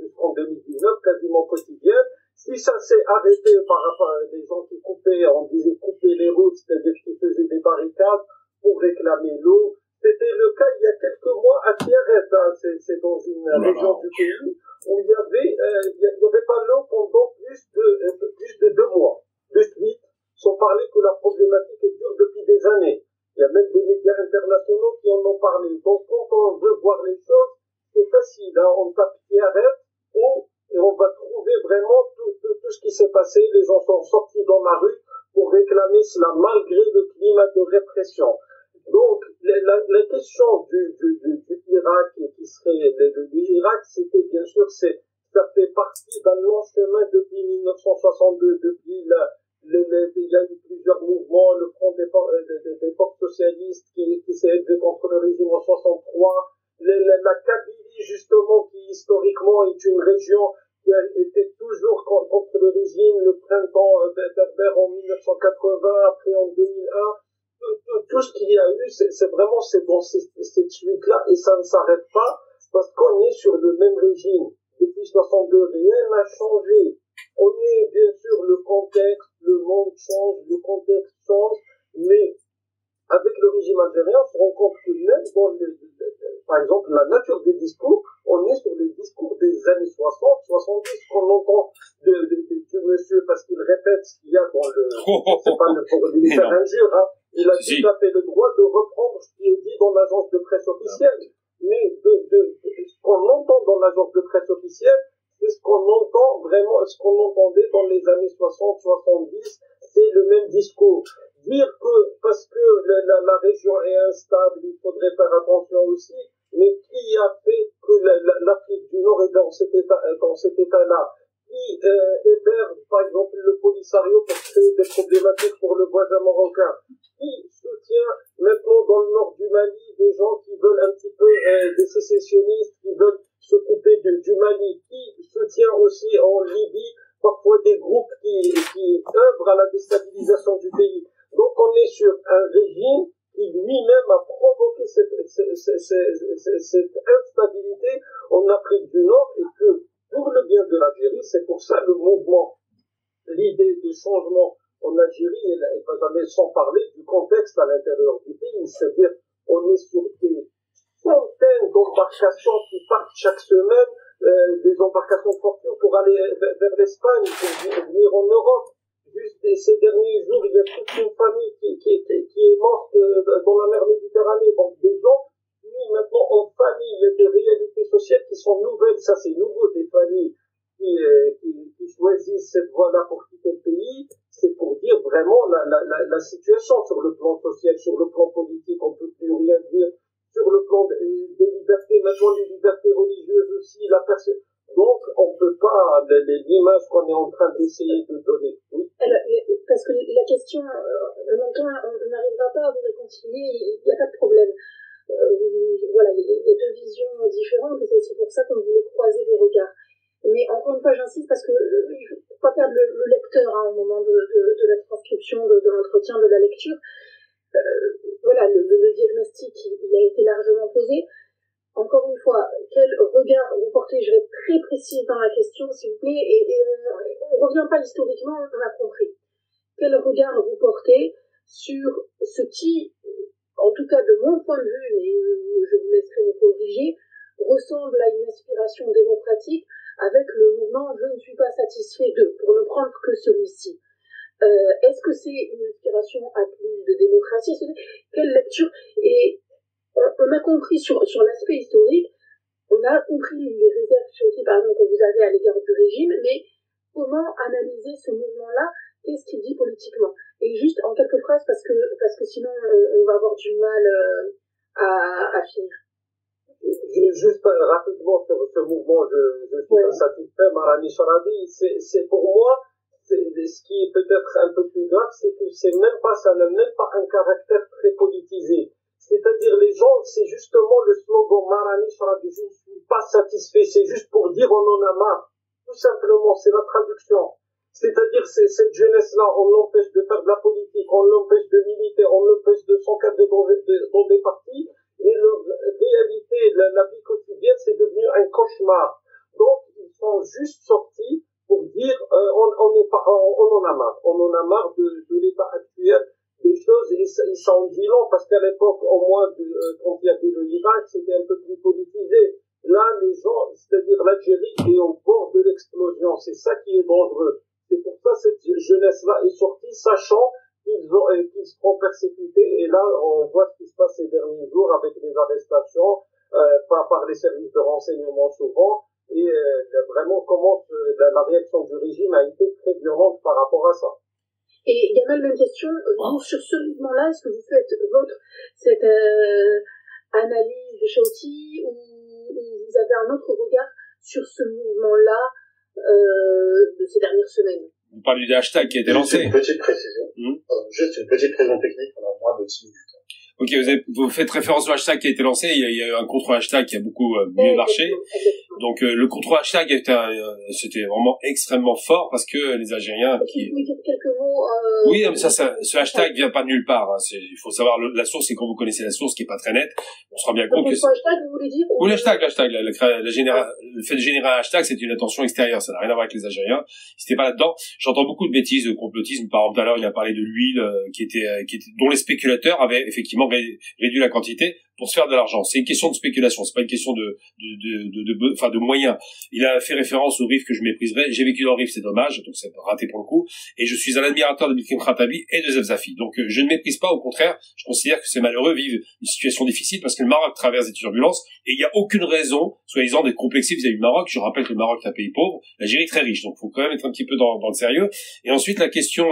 jusqu'en 2019 quasiment quotidiennes. Si ça s'est arrêté par rapport à des gens qui coupaient, on disait couper les routes, c'est-à-dire qui faisaient des barricades pour réclamer l'eau. C'était le cas il y a quelques mois à Tiaret, c'est dans une région du pays où il y avait pas l'eau pendant plus de 2 mois. De suite, sans parler que la problématique dure depuis des années. Il y a même des médias internationaux qui en ont parlé. Donc quand on veut voir les choses, c'est facile, on tape Tiaret et on va trouver vraiment tout ce qui s'est passé. Les gens sont sortis dans la rue pour réclamer cela malgré le climat de répression. Donc, la question du Irak, qui serait, l'Irak, c'était bien sûr, c'est ça fait partie d'un long chemin depuis 1962, depuis il y a eu plusieurs mouvements, le Front des forces socialistes qui s'est élevé contre le régime en 63, la Kabylie justement qui historiquement est une région qui a été toujours contre le régime, le printemps berbère en 1980, après en 2001, tout ce qu'il y a eu, c'est vraiment dans cette suite-là, et ça ne s'arrête pas, parce qu'on est sur le même régime. Depuis 62, rien n'a changé. On est, bien sûr, le contexte, le monde change, le contexte change, mais avec le régime algérien, on se rend compte que même dans par exemple, la nature des discours, on est sur le discours des années 60, 70, qu'on entend du monsieur, parce qu'il répète ce qu'il y a dans c'est pas pour lui faire injure, hein. Il a tout à fait le droit de reprendre ce qui est dit dans l'agence de presse officielle. Mais ce qu'on entend dans l'agence de presse officielle, c'est ce qu'on entend vraiment, ce qu'on entendait dans les années 60, 70, c'est le même discours. Dire que, parce que la région est instable, il faudrait faire attention aussi, mais qui a fait que l'Afrique du Nord est dans cet état-là? Qui héberge, par exemple, le Polisario pour créer des problématiques pour le voisin marocain? Qui soutient maintenant dans le nord du Mali des gens qui veulent un petit peu des sécessionnistes, qui veulent se couper du Mali? Qui soutient aussi en Libye parfois des groupes qui œuvrent à la déstabilisation du pays? Donc on est sur un régime qui lui-même a provoqué cette instabilité en Afrique du Nord, et que pour le bien de l'Algérie, c'est pour ça le mouvement, l'idée de changement en Algérie, elle va jamais sans parler du contexte à l'intérieur du pays. C'est-à-dire, on est sur des centaines d'embarcations qui partent chaque semaine, des embarcations de fortune pour aller vers l'Espagne, pour venir en Europe. Juste ces derniers jours, il y a toute une famille qui est morte dans la mer Méditerranée. Donc des gens qui maintenant en famille, il y a des réalités sociales qui sont nouvelles. Ça, c'est nouveau, des familles qui choisissent cette voie-là pour quitter le pays. C'est pour dire vraiment la situation sur le plan social, sur le plan politique, on peut plus rien dire. Sur le plan des libertés, maintenant les libertés religieuses aussi, donc on peut pas, l'image qu'on est en train d'essayer de donner. Oui. Alors, parce que la question, on n'arrivera pas à vous réconcilier, il n'y a pas de problème. Voilà, il y a deux visions différentes, et c'est aussi pour ça qu'on voulait croiser vos regards. Mais encore une fois, j'insiste parce que il ne faut pas perdre le lecteur au moment de la transcription, de l'entretien, de la lecture. Voilà, le diagnostic, il a été largement posé. Encore une fois, quel regard vous portez? Je vais être très précise dans la question, s'il vous plaît, et on ne revient pas historiquement, on a compris. Quel regard vous portez sur ce qui, en tout cas de mon point de vue, mais je vous laisserai me corriger, ressemble à une aspiration démocratique avec le mouvement « Je ne suis pas satisfait de », pour ne prendre que celui-ci. Est-ce que c'est une aspiration à plus de démocratie? Quelle lecture? Et on a compris sur l'aspect historique, on a compris les réserves par exemple, que vous avez à l'égard du régime, mais comment analyser ce mouvement-là? Qu'est-ce qu'il dit politiquement? Et juste en quelques phrases, parce que sinon on va avoir du mal à finir. Juste rapidement sur ce mouvement, je suis pas satisfait, Marani Charadi, c'est pour moi, ce qui est peut-être un peu plus grave, c'est que ça n'a même pas un caractère très politisé. C'est-à-dire les gens, c'est justement le slogan Marani Charadi, je ne suis pas satisfait, c'est juste pour dire on en a marre. Tout simplement, c'est la traduction. C'est-à-dire cette jeunesse-là, on l'empêche de faire de la politique, on l'empêche de militer, on l'empêche de s'encadrer dans des partis, et leur réalité, la vie quotidienne, c'est devenu un cauchemar. Donc, ils sont juste sortis pour dire on en a marre. On en a marre de l'état actuel des choses, et ça en dit long, parce qu'à l'époque, au moins, quand il y avait le Irak, c'était un peu plus politisé. Là, les gens, c'est-à-dire l'Algérie, est au bord de l'explosion. C'est ça qui est dangereux. C'est pour ça que cette jeunesse-là est sortie, sachant qu'ils seront persécutés. Et là, on voit ce qui se passe ces derniers jours avec les arrestations par les services de renseignement souvent. Et vraiment, comment la réaction du régime a été très violente par rapport à ça. Et Gamal, même question, vous, sur ce mouvement-là, est-ce que vous faites cette analyse de Chaouti, ou vous avez un autre regard sur ce mouvement-là de ces dernières semaines. Vous parlez du hashtag qui a été lancé. Juste une petite précision. Juste une petite précision technique, on a moins de 10 minutes. Ok, vous faites référence au hashtag qui a été lancé. Il y a eu un contre-hashtag qui a beaucoup mieux marché. Exactement. Donc le contre-hashtag c'était vraiment extrêmement fort parce que les Algériens qui... Vous pouvez dire quelques mots Oui, mais ce hashtag vient pas de nulle part. Hein. Il faut savoir la source, et quand vous connaissez la source qui est pas très nette, on se rend bien compte que... Le hashtag, vous voulez dire? Oui, l'hashtag. Le fait de générer un hashtag, c'est une attention extérieure. Ça n'a rien à voir avec les Algériens. C'était pas là-dedans. J'entends beaucoup de bêtises, de complotisme. Par exemple, tout à l'heure, il a parlé de l'huile dont les spéculateurs avaient effectivement réduit la quantité pour se faire de l'argent. C'est une question de spéculation. C'est pas une question de moyens. Il a fait référence au RIF que je mépriserais. J'ai vécu dans le RIF, c'est dommage. Donc c'est raté pour le coup. Et je suis un admirateur de Abdelkrim Khattabi et de Zefzafi. Donc je ne méprise pas. Au contraire, je considère que ces malheureux vivent une situation difficile parce que le Maroc traverse des turbulences et il n'y a aucune raison, soi-disant, d'être complexé vis-à-vis du Maroc. Je rappelle que le Maroc est un pays pauvre, l'Algérie très riche. Donc il faut quand même être un petit peu dans le sérieux. Et ensuite la question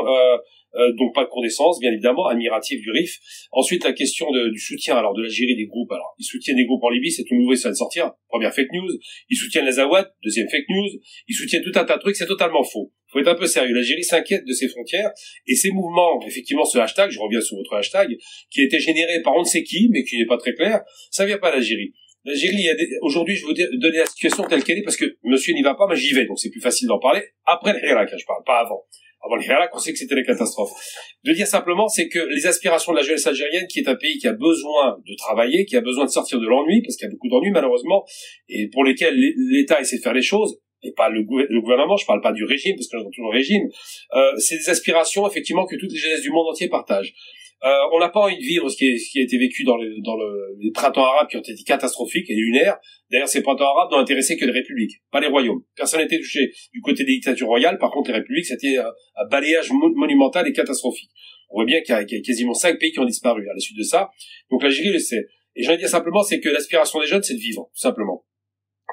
donc pas de condescendance, bien évidemment, admiratif du RIF. Ensuite, la question du soutien, alors de l'Algérie des groupes. Alors, ils soutiennent des groupes en Libye, c'est tout nouveau, ça vient de sortir. Première fake news. Ils soutiennent les Zawad, deuxième fake news. Ils soutiennent tout un tas de trucs, c'est totalement faux. Faut être un peu sérieux. L'Algérie s'inquiète de ses frontières et ces mouvements, effectivement, ce hashtag, je reviens sur votre hashtag, qui a été généré par on ne sait qui, mais qui n'est pas très clair, ça vient pas d'Algérie. L'Algérie, aujourd'hui, je vais vous donner la situation telle qu'elle est parce que monsieur n'y va pas, mais j'y vais, donc c'est plus facile d'en parler après le Hirak, je parle, pas avant. Avant le Hirak, on sait que c'était la catastrophe. De dire simplement, c'est que les aspirations de la jeunesse algérienne, qui est un pays qui a besoin de travailler, qui a besoin de sortir de l'ennui, parce qu'il y a beaucoup d'ennuis malheureusement, et pour lesquels l'État essaie de faire les choses, et pas le gouvernement, je parle pas du régime, parce que toujours le régime, c'est des aspirations effectivement que toutes les jeunesses du monde entier partagent. On n'a pas envie de vivre ce qui a été vécu dans les printemps arabes qui ont été catastrophiques et lunaires. D'ailleurs, ces printemps arabes n'ont intéressé que les républiques, pas les royaumes. Personne n'était touché du côté des dictatures royales. Par contre, les républiques, c'était un balayage monumental et catastrophique. On voit bien qu'il y a quasiment 5 pays qui ont disparu à la suite de ça. Donc l'Algérie le sait. Et j'allais dire simplement, c'est que l'aspiration des jeunes, c'est de vivre, tout simplement.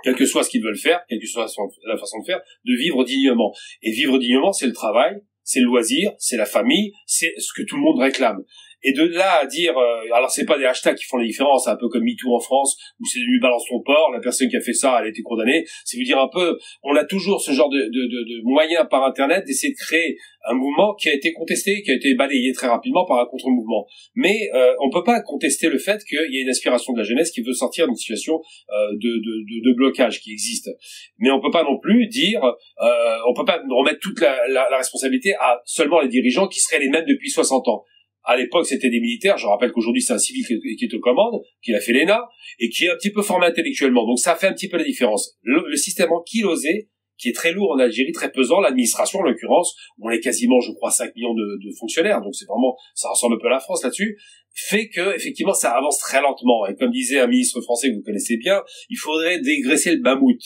Quel que soit ce qu'ils veulent faire, quelle que soit la façon de faire, de vivre dignement. Et vivre dignement, c'est le travail, c'est le loisir, c'est la famille, c'est ce que tout le monde réclame. Et de là à dire, alors c'est pas des hashtags qui font la différence, c'est un peu comme MeToo en France, où c'est devenu balance ton porc, la personne qui a fait ça, elle a été condamnée. C'est vous dire un peu, on a toujours ce genre de moyens par Internet d'essayer de créer un mouvement qui a été contesté, qui a été balayé très rapidement par un contre-mouvement. Mais on peut pas contester le fait qu'il y a une aspiration de la jeunesse qui veut sortir d'une situation de blocage qui existe. Mais on peut pas non plus dire, on peut pas remettre toute la responsabilité à seulement les dirigeants qui seraient les mêmes depuis 60 ans. À l'époque, c'était des militaires. Je rappelle qu'aujourd'hui, c'est un civil qui est aux commandes, qui a fait l'ENA, et qui est un petit peu formé intellectuellement. Donc, ça fait un petit peu la différence. Le système ankylosé, qui est très lourd en Algérie, très pesant, l'administration, en l'occurrence, où on est quasiment, je crois, 5 millions de fonctionnaires. Donc, c'est vraiment, ça ressemble un peu à la France là-dessus, fait que, effectivement, ça avance très lentement. Et comme disait un ministre français que vous connaissez bien, il faudrait dégraisser le mammouth.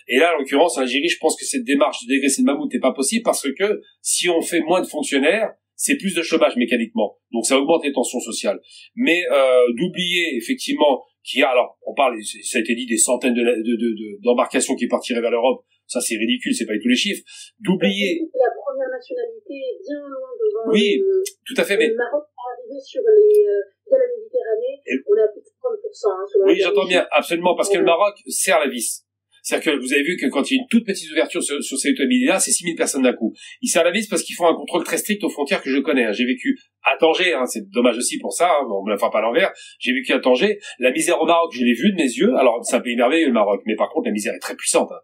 Et là, en l'occurrence, en Algérie, je pense que cette démarche de dégraisser le mammouth n'est pas possible parce que si on fait moins de fonctionnaires, c'est plus de chômage mécaniquement. Donc ça augmente les tensions sociales. Mais d'oublier effectivement qu'il y a, alors on parle, ça a été dit, des centaines d'embarcations qui partiraient vers l'Europe. Ça c'est ridicule, c'est pas du tout les chiffres. D'oublier. La première nationalité est bien loin devant. Oui, tout à fait. Mais le Maroc est arrivé sur via la Méditerranée. On est à plus de 30%. Oui, j'entends bien, absolument, parce que le Maroc serre la vis. C'est-à-dire que vous avez vu que quand il y a une toute petite ouverture sur ces automobiles-là, c'est 6000 personnes d'un coup. Ils serrent la vis parce qu'ils font un contrôle très strict aux frontières que je connais. Hein. J'ai vécu à Tanger, hein, c'est dommage aussi pour ça, hein, on me la fera pas à l'envers. J'ai vécu à Tanger. La misère au Maroc, je l'ai vue de mes yeux. Alors, c'est un pays merveilleux, le Maroc, mais par contre, la misère est très puissante. Hein.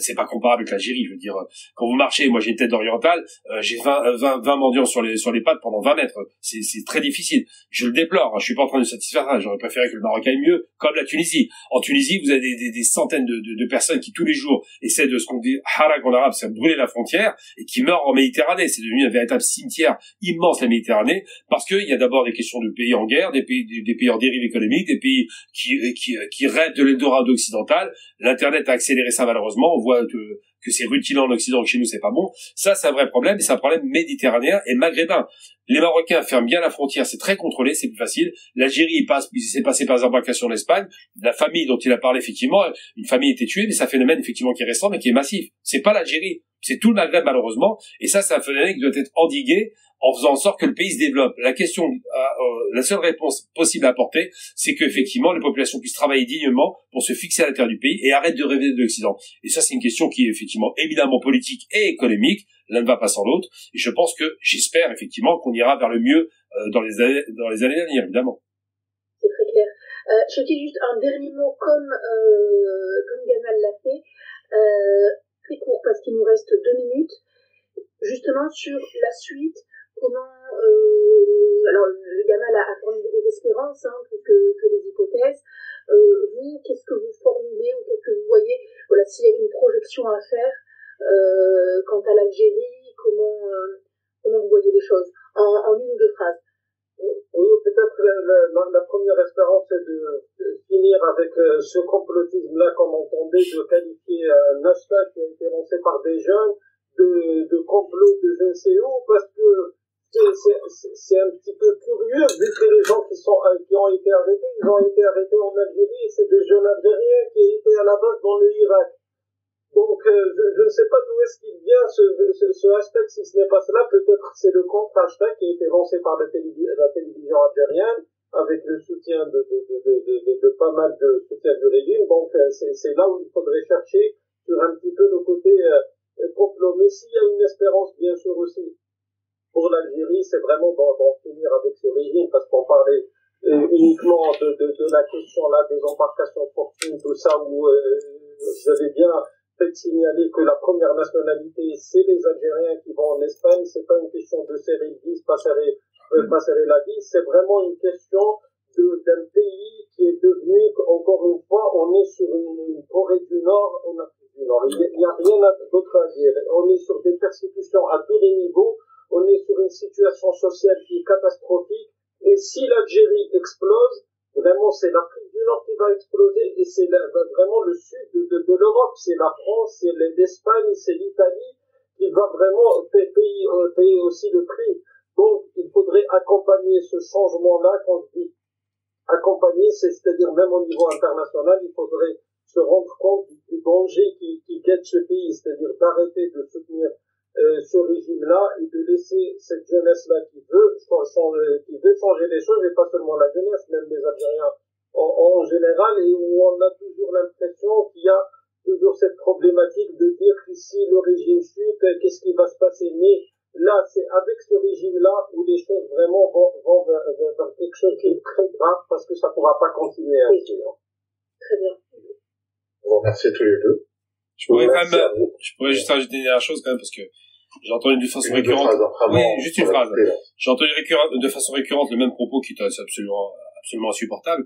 C'est pas comparable avec l'Algérie, je veux dire. Quand vous marchez, moi j'ai une tête d'oriental, j'ai 20 mendiants sur les pattes pendant 20 mètres. C'est très difficile. Je le déplore, hein, je suis pas en train de satisfaire ça. J'aurais préféré que le Maroc aille mieux, comme la Tunisie. En Tunisie, vous avez des centaines de personnes qui tous les jours essaient de ce qu'on dit harak en arabe, c'est brûler la frontière, et qui meurent en Méditerranée. C'est devenu un véritable cimetière immense, la Méditerranée, parce qu'il y a d'abord des questions de pays en guerre, des pays en dérive économique, des pays qui rêvent de l'Eldorado occidental. L'Internet a accéléré ça malheureusement. On voit que c'est rutilant en Occident, que chez nous c'est pas bon. Ça, c'est un vrai problème, et c'est un problème méditerranéen et maghrébin. Les Marocains ferment bien la frontière, c'est très contrôlé, c'est plus facile. L'Algérie, il s'est passé par les embarcations d'Espagne. La famille dont il a parlé, effectivement, une famille a été tuée, mais c'est un phénomène, effectivement, qui est récent, mais qui est massif. C'est pas l'Algérie. C'est tout le Maghreb, malheureusement. Et ça, c'est un phénomène qui doit être endigué en faisant en sorte que le pays se développe. La seule réponse possible à apporter, c'est qu'effectivement, les populations puissent travailler dignement pour se fixer à l'intérieur du pays et arrêtent de rêver de l'Occident. Et ça, c'est une question qui est effectivement éminemment politique et économique. L'un ne va pas sans l'autre. Et je pense j'espère effectivement qu'on ira vers le mieux dans les années à venir, évidemment. C'est très clair. Je dis juste un dernier mot comme Gamal l'a fait, très court parce qu'il nous reste 2 minutes, justement sur la suite, comment, alors Gamal a formulé des espérances plus que des hypothèses. Vous, qu'est-ce que vous formulez ou qu'est-ce que vous voyez, voilà, s'il y avait une projection à faire quant à l'Algérie, comment vous voyez les choses en 1 ou 2 phrases? Oui, peut-être la première espérance, c'est de finir avec ce complotisme-là qu'on entendait, de qualifier un hashtag qui a été lancé par des jeunes de complot de je ne sais où, parce que c'est un petit peu curieux, vu que les gens qui ont été arrêtés, ils ont été arrêtés en Algérie, et c'est des jeunes Algériens qui étaient à la base dans le Irak. Donc, je ne sais pas d'où est-ce qu'il vient ce hashtag, si ce n'est pas cela, peut-être c'est le contre-hashtag qui a été lancé par la télévision algérienne, avec le soutien de pas mal de soutien du régime. Donc, c'est là où il faudrait chercher sur un petit peu le côté complot. Mais s'il y a une espérance, bien sûr aussi, pour l'Algérie, c'est vraiment d'en finir avec ce régime, parce qu'on parlait uniquement de la question là des embarcations de fortune, tout ça, où vous avez bien fait signaler que la première nationalité, c'est les Algériens qui vont en Espagne. C'est pas une question de serrer le vis, pas serrer la vis. C'est vraiment une question d'un pays qui est devenu, encore une fois, on est sur une Corée du Nord, en Afrique du Nord. Il n'y a rien d'autre à dire. On est sur des persécutions à tous les niveaux. On est sur une situation sociale qui est catastrophique. Et si l'Algérie explose, vraiment, c'est l'Afrique du Nord qui va exploser, et c'est vraiment le sud de l'Europe, c'est la France, c'est l'Espagne, c'est l'Italie qui va vraiment payer aussi le prix. Donc, il faudrait accompagner ce changement-là, quand je dis accompagner, c'est-à-dire même au niveau international, il faudrait se rendre compte du danger qui guette ce pays, c'est-à-dire d'arrêter de soutenir ce régime-là et de laisser cette jeunesse-là qui veut changer les choses, et pas seulement la jeunesse, même les Algériens en général, et où on a toujours l'impression qu'il y a toujours cette problématique de dire que si le régime chute, qu'est-ce qui va se passer. Mais là, c'est avec ce régime-là où les choses vraiment vont vers quelque chose qui est très grave, parce que ça ne pourra pas continuer ainsi. Très bien. Je vous remercie tous les deux. Je pourrais juste ajouter une dernière chose quand même, parce que j'ai entendu de façon récurrente. Oui, juste une phrase. J'ai entendu de façon récurrente le même propos qui est absolument insupportable.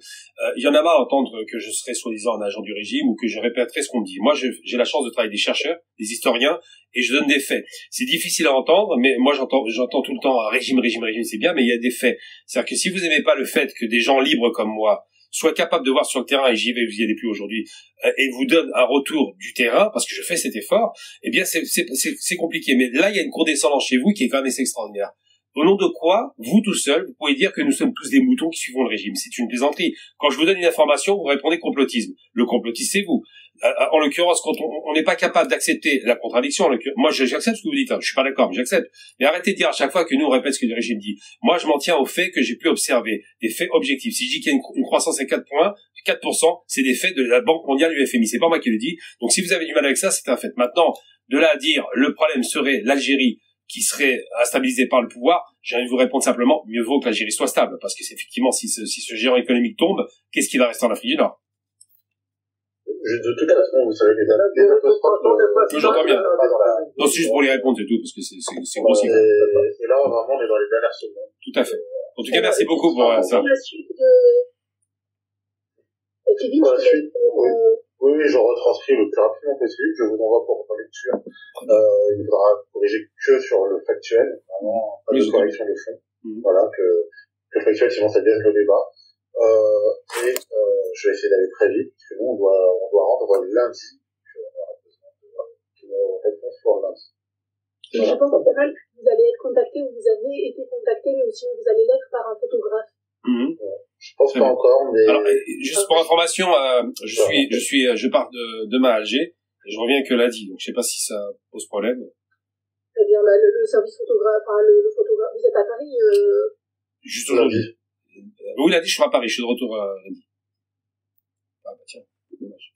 Il y en a marre d'entendre que je serais soi-disant un agent du régime ou que je répéterai ce qu'on me dit. Moi, j'ai la chance de travailler avec des chercheurs, des historiens, et je donne des faits. C'est difficile à entendre, mais moi j'entends tout le temps régime, c'est bien, mais il y a des faits. C'est-à-dire que si vous n'aimez pas le fait que des gens libres comme moi soient capables de voir sur le terrain, et j'y vais, vous y allez plus aujourd'hui, et vous donne un retour du terrain, parce que je fais cet effort, eh bien c'est compliqué. Mais là, il y a une condescendance chez vous qui est quand même assez extraordinaire. Au nom de quoi, vous tout seul, vous pouvez dire que nous sommes tous des moutons qui suivons le régime? C'est une plaisanterie. Quand je vous donne une information, vous répondez complotisme. Le complotiste, c'est vous. En l'occurrence, quand on n'est pas capable d'accepter la contradiction, moi j'accepte ce que vous dites, je suis pas d'accord, mais j'accepte. Mais arrêtez de dire à chaque fois que nous on répète ce que le régime dit. Moi je m'en tiens au fait que j'ai pu observer des faits objectifs. Si je dis qu'il y a une croissance à 4%, c'est des faits de la Banque mondiale, du FMI, c'est pas moi qui le dis. Donc si vous avez du mal avec ça, c'est un fait. Maintenant, de là à dire le problème serait l'Algérie qui serait instabilisée par le pouvoir, j'ai envie de vous répondre simplement, mieux vaut que l'Algérie soit stable, parce que c'est effectivement, si ce géant économique tombe, qu'est-ce qui va rester en Afrique du Nord? De toute façon, vous savez, les apostrophes... J'entends bien. Non, c'est juste pour les répondre, c'est tout, parce que c'est grossier. Et là, vraiment, on est dans les dernières secondes. Tout à fait. En tout cas, merci beaucoup pour ça. La suite de... Kevin, oui, je retranscris le plus rapidement possible. Je vous envoie pour lecture. Il faudra corriger que sur le factuel, vraiment, pas de correction de fond. Voilà, que le factuel, sinon ça biaise le débat. Je vais essayer d'aller très vite, parce que nous, on doit rendre lundi. On aura besoin de nos réponses pour lundi. Et je pense que vous allez être contacté, ou vous avez été contacté, mais aussi vous allez l'être par un photographe. Je pense pas encore, mais... Alors, juste pour information, je pars demain à Alger. Et je reviens que lundi, donc je sais pas si ça pose problème. Très bien, bah, le service photographe, enfin, le photographe, vous êtes à Paris, Juste aujourd'hui. Oui, lundi, je serai à Paris, je suis de retour lundi. Ah bah tiens, dommage.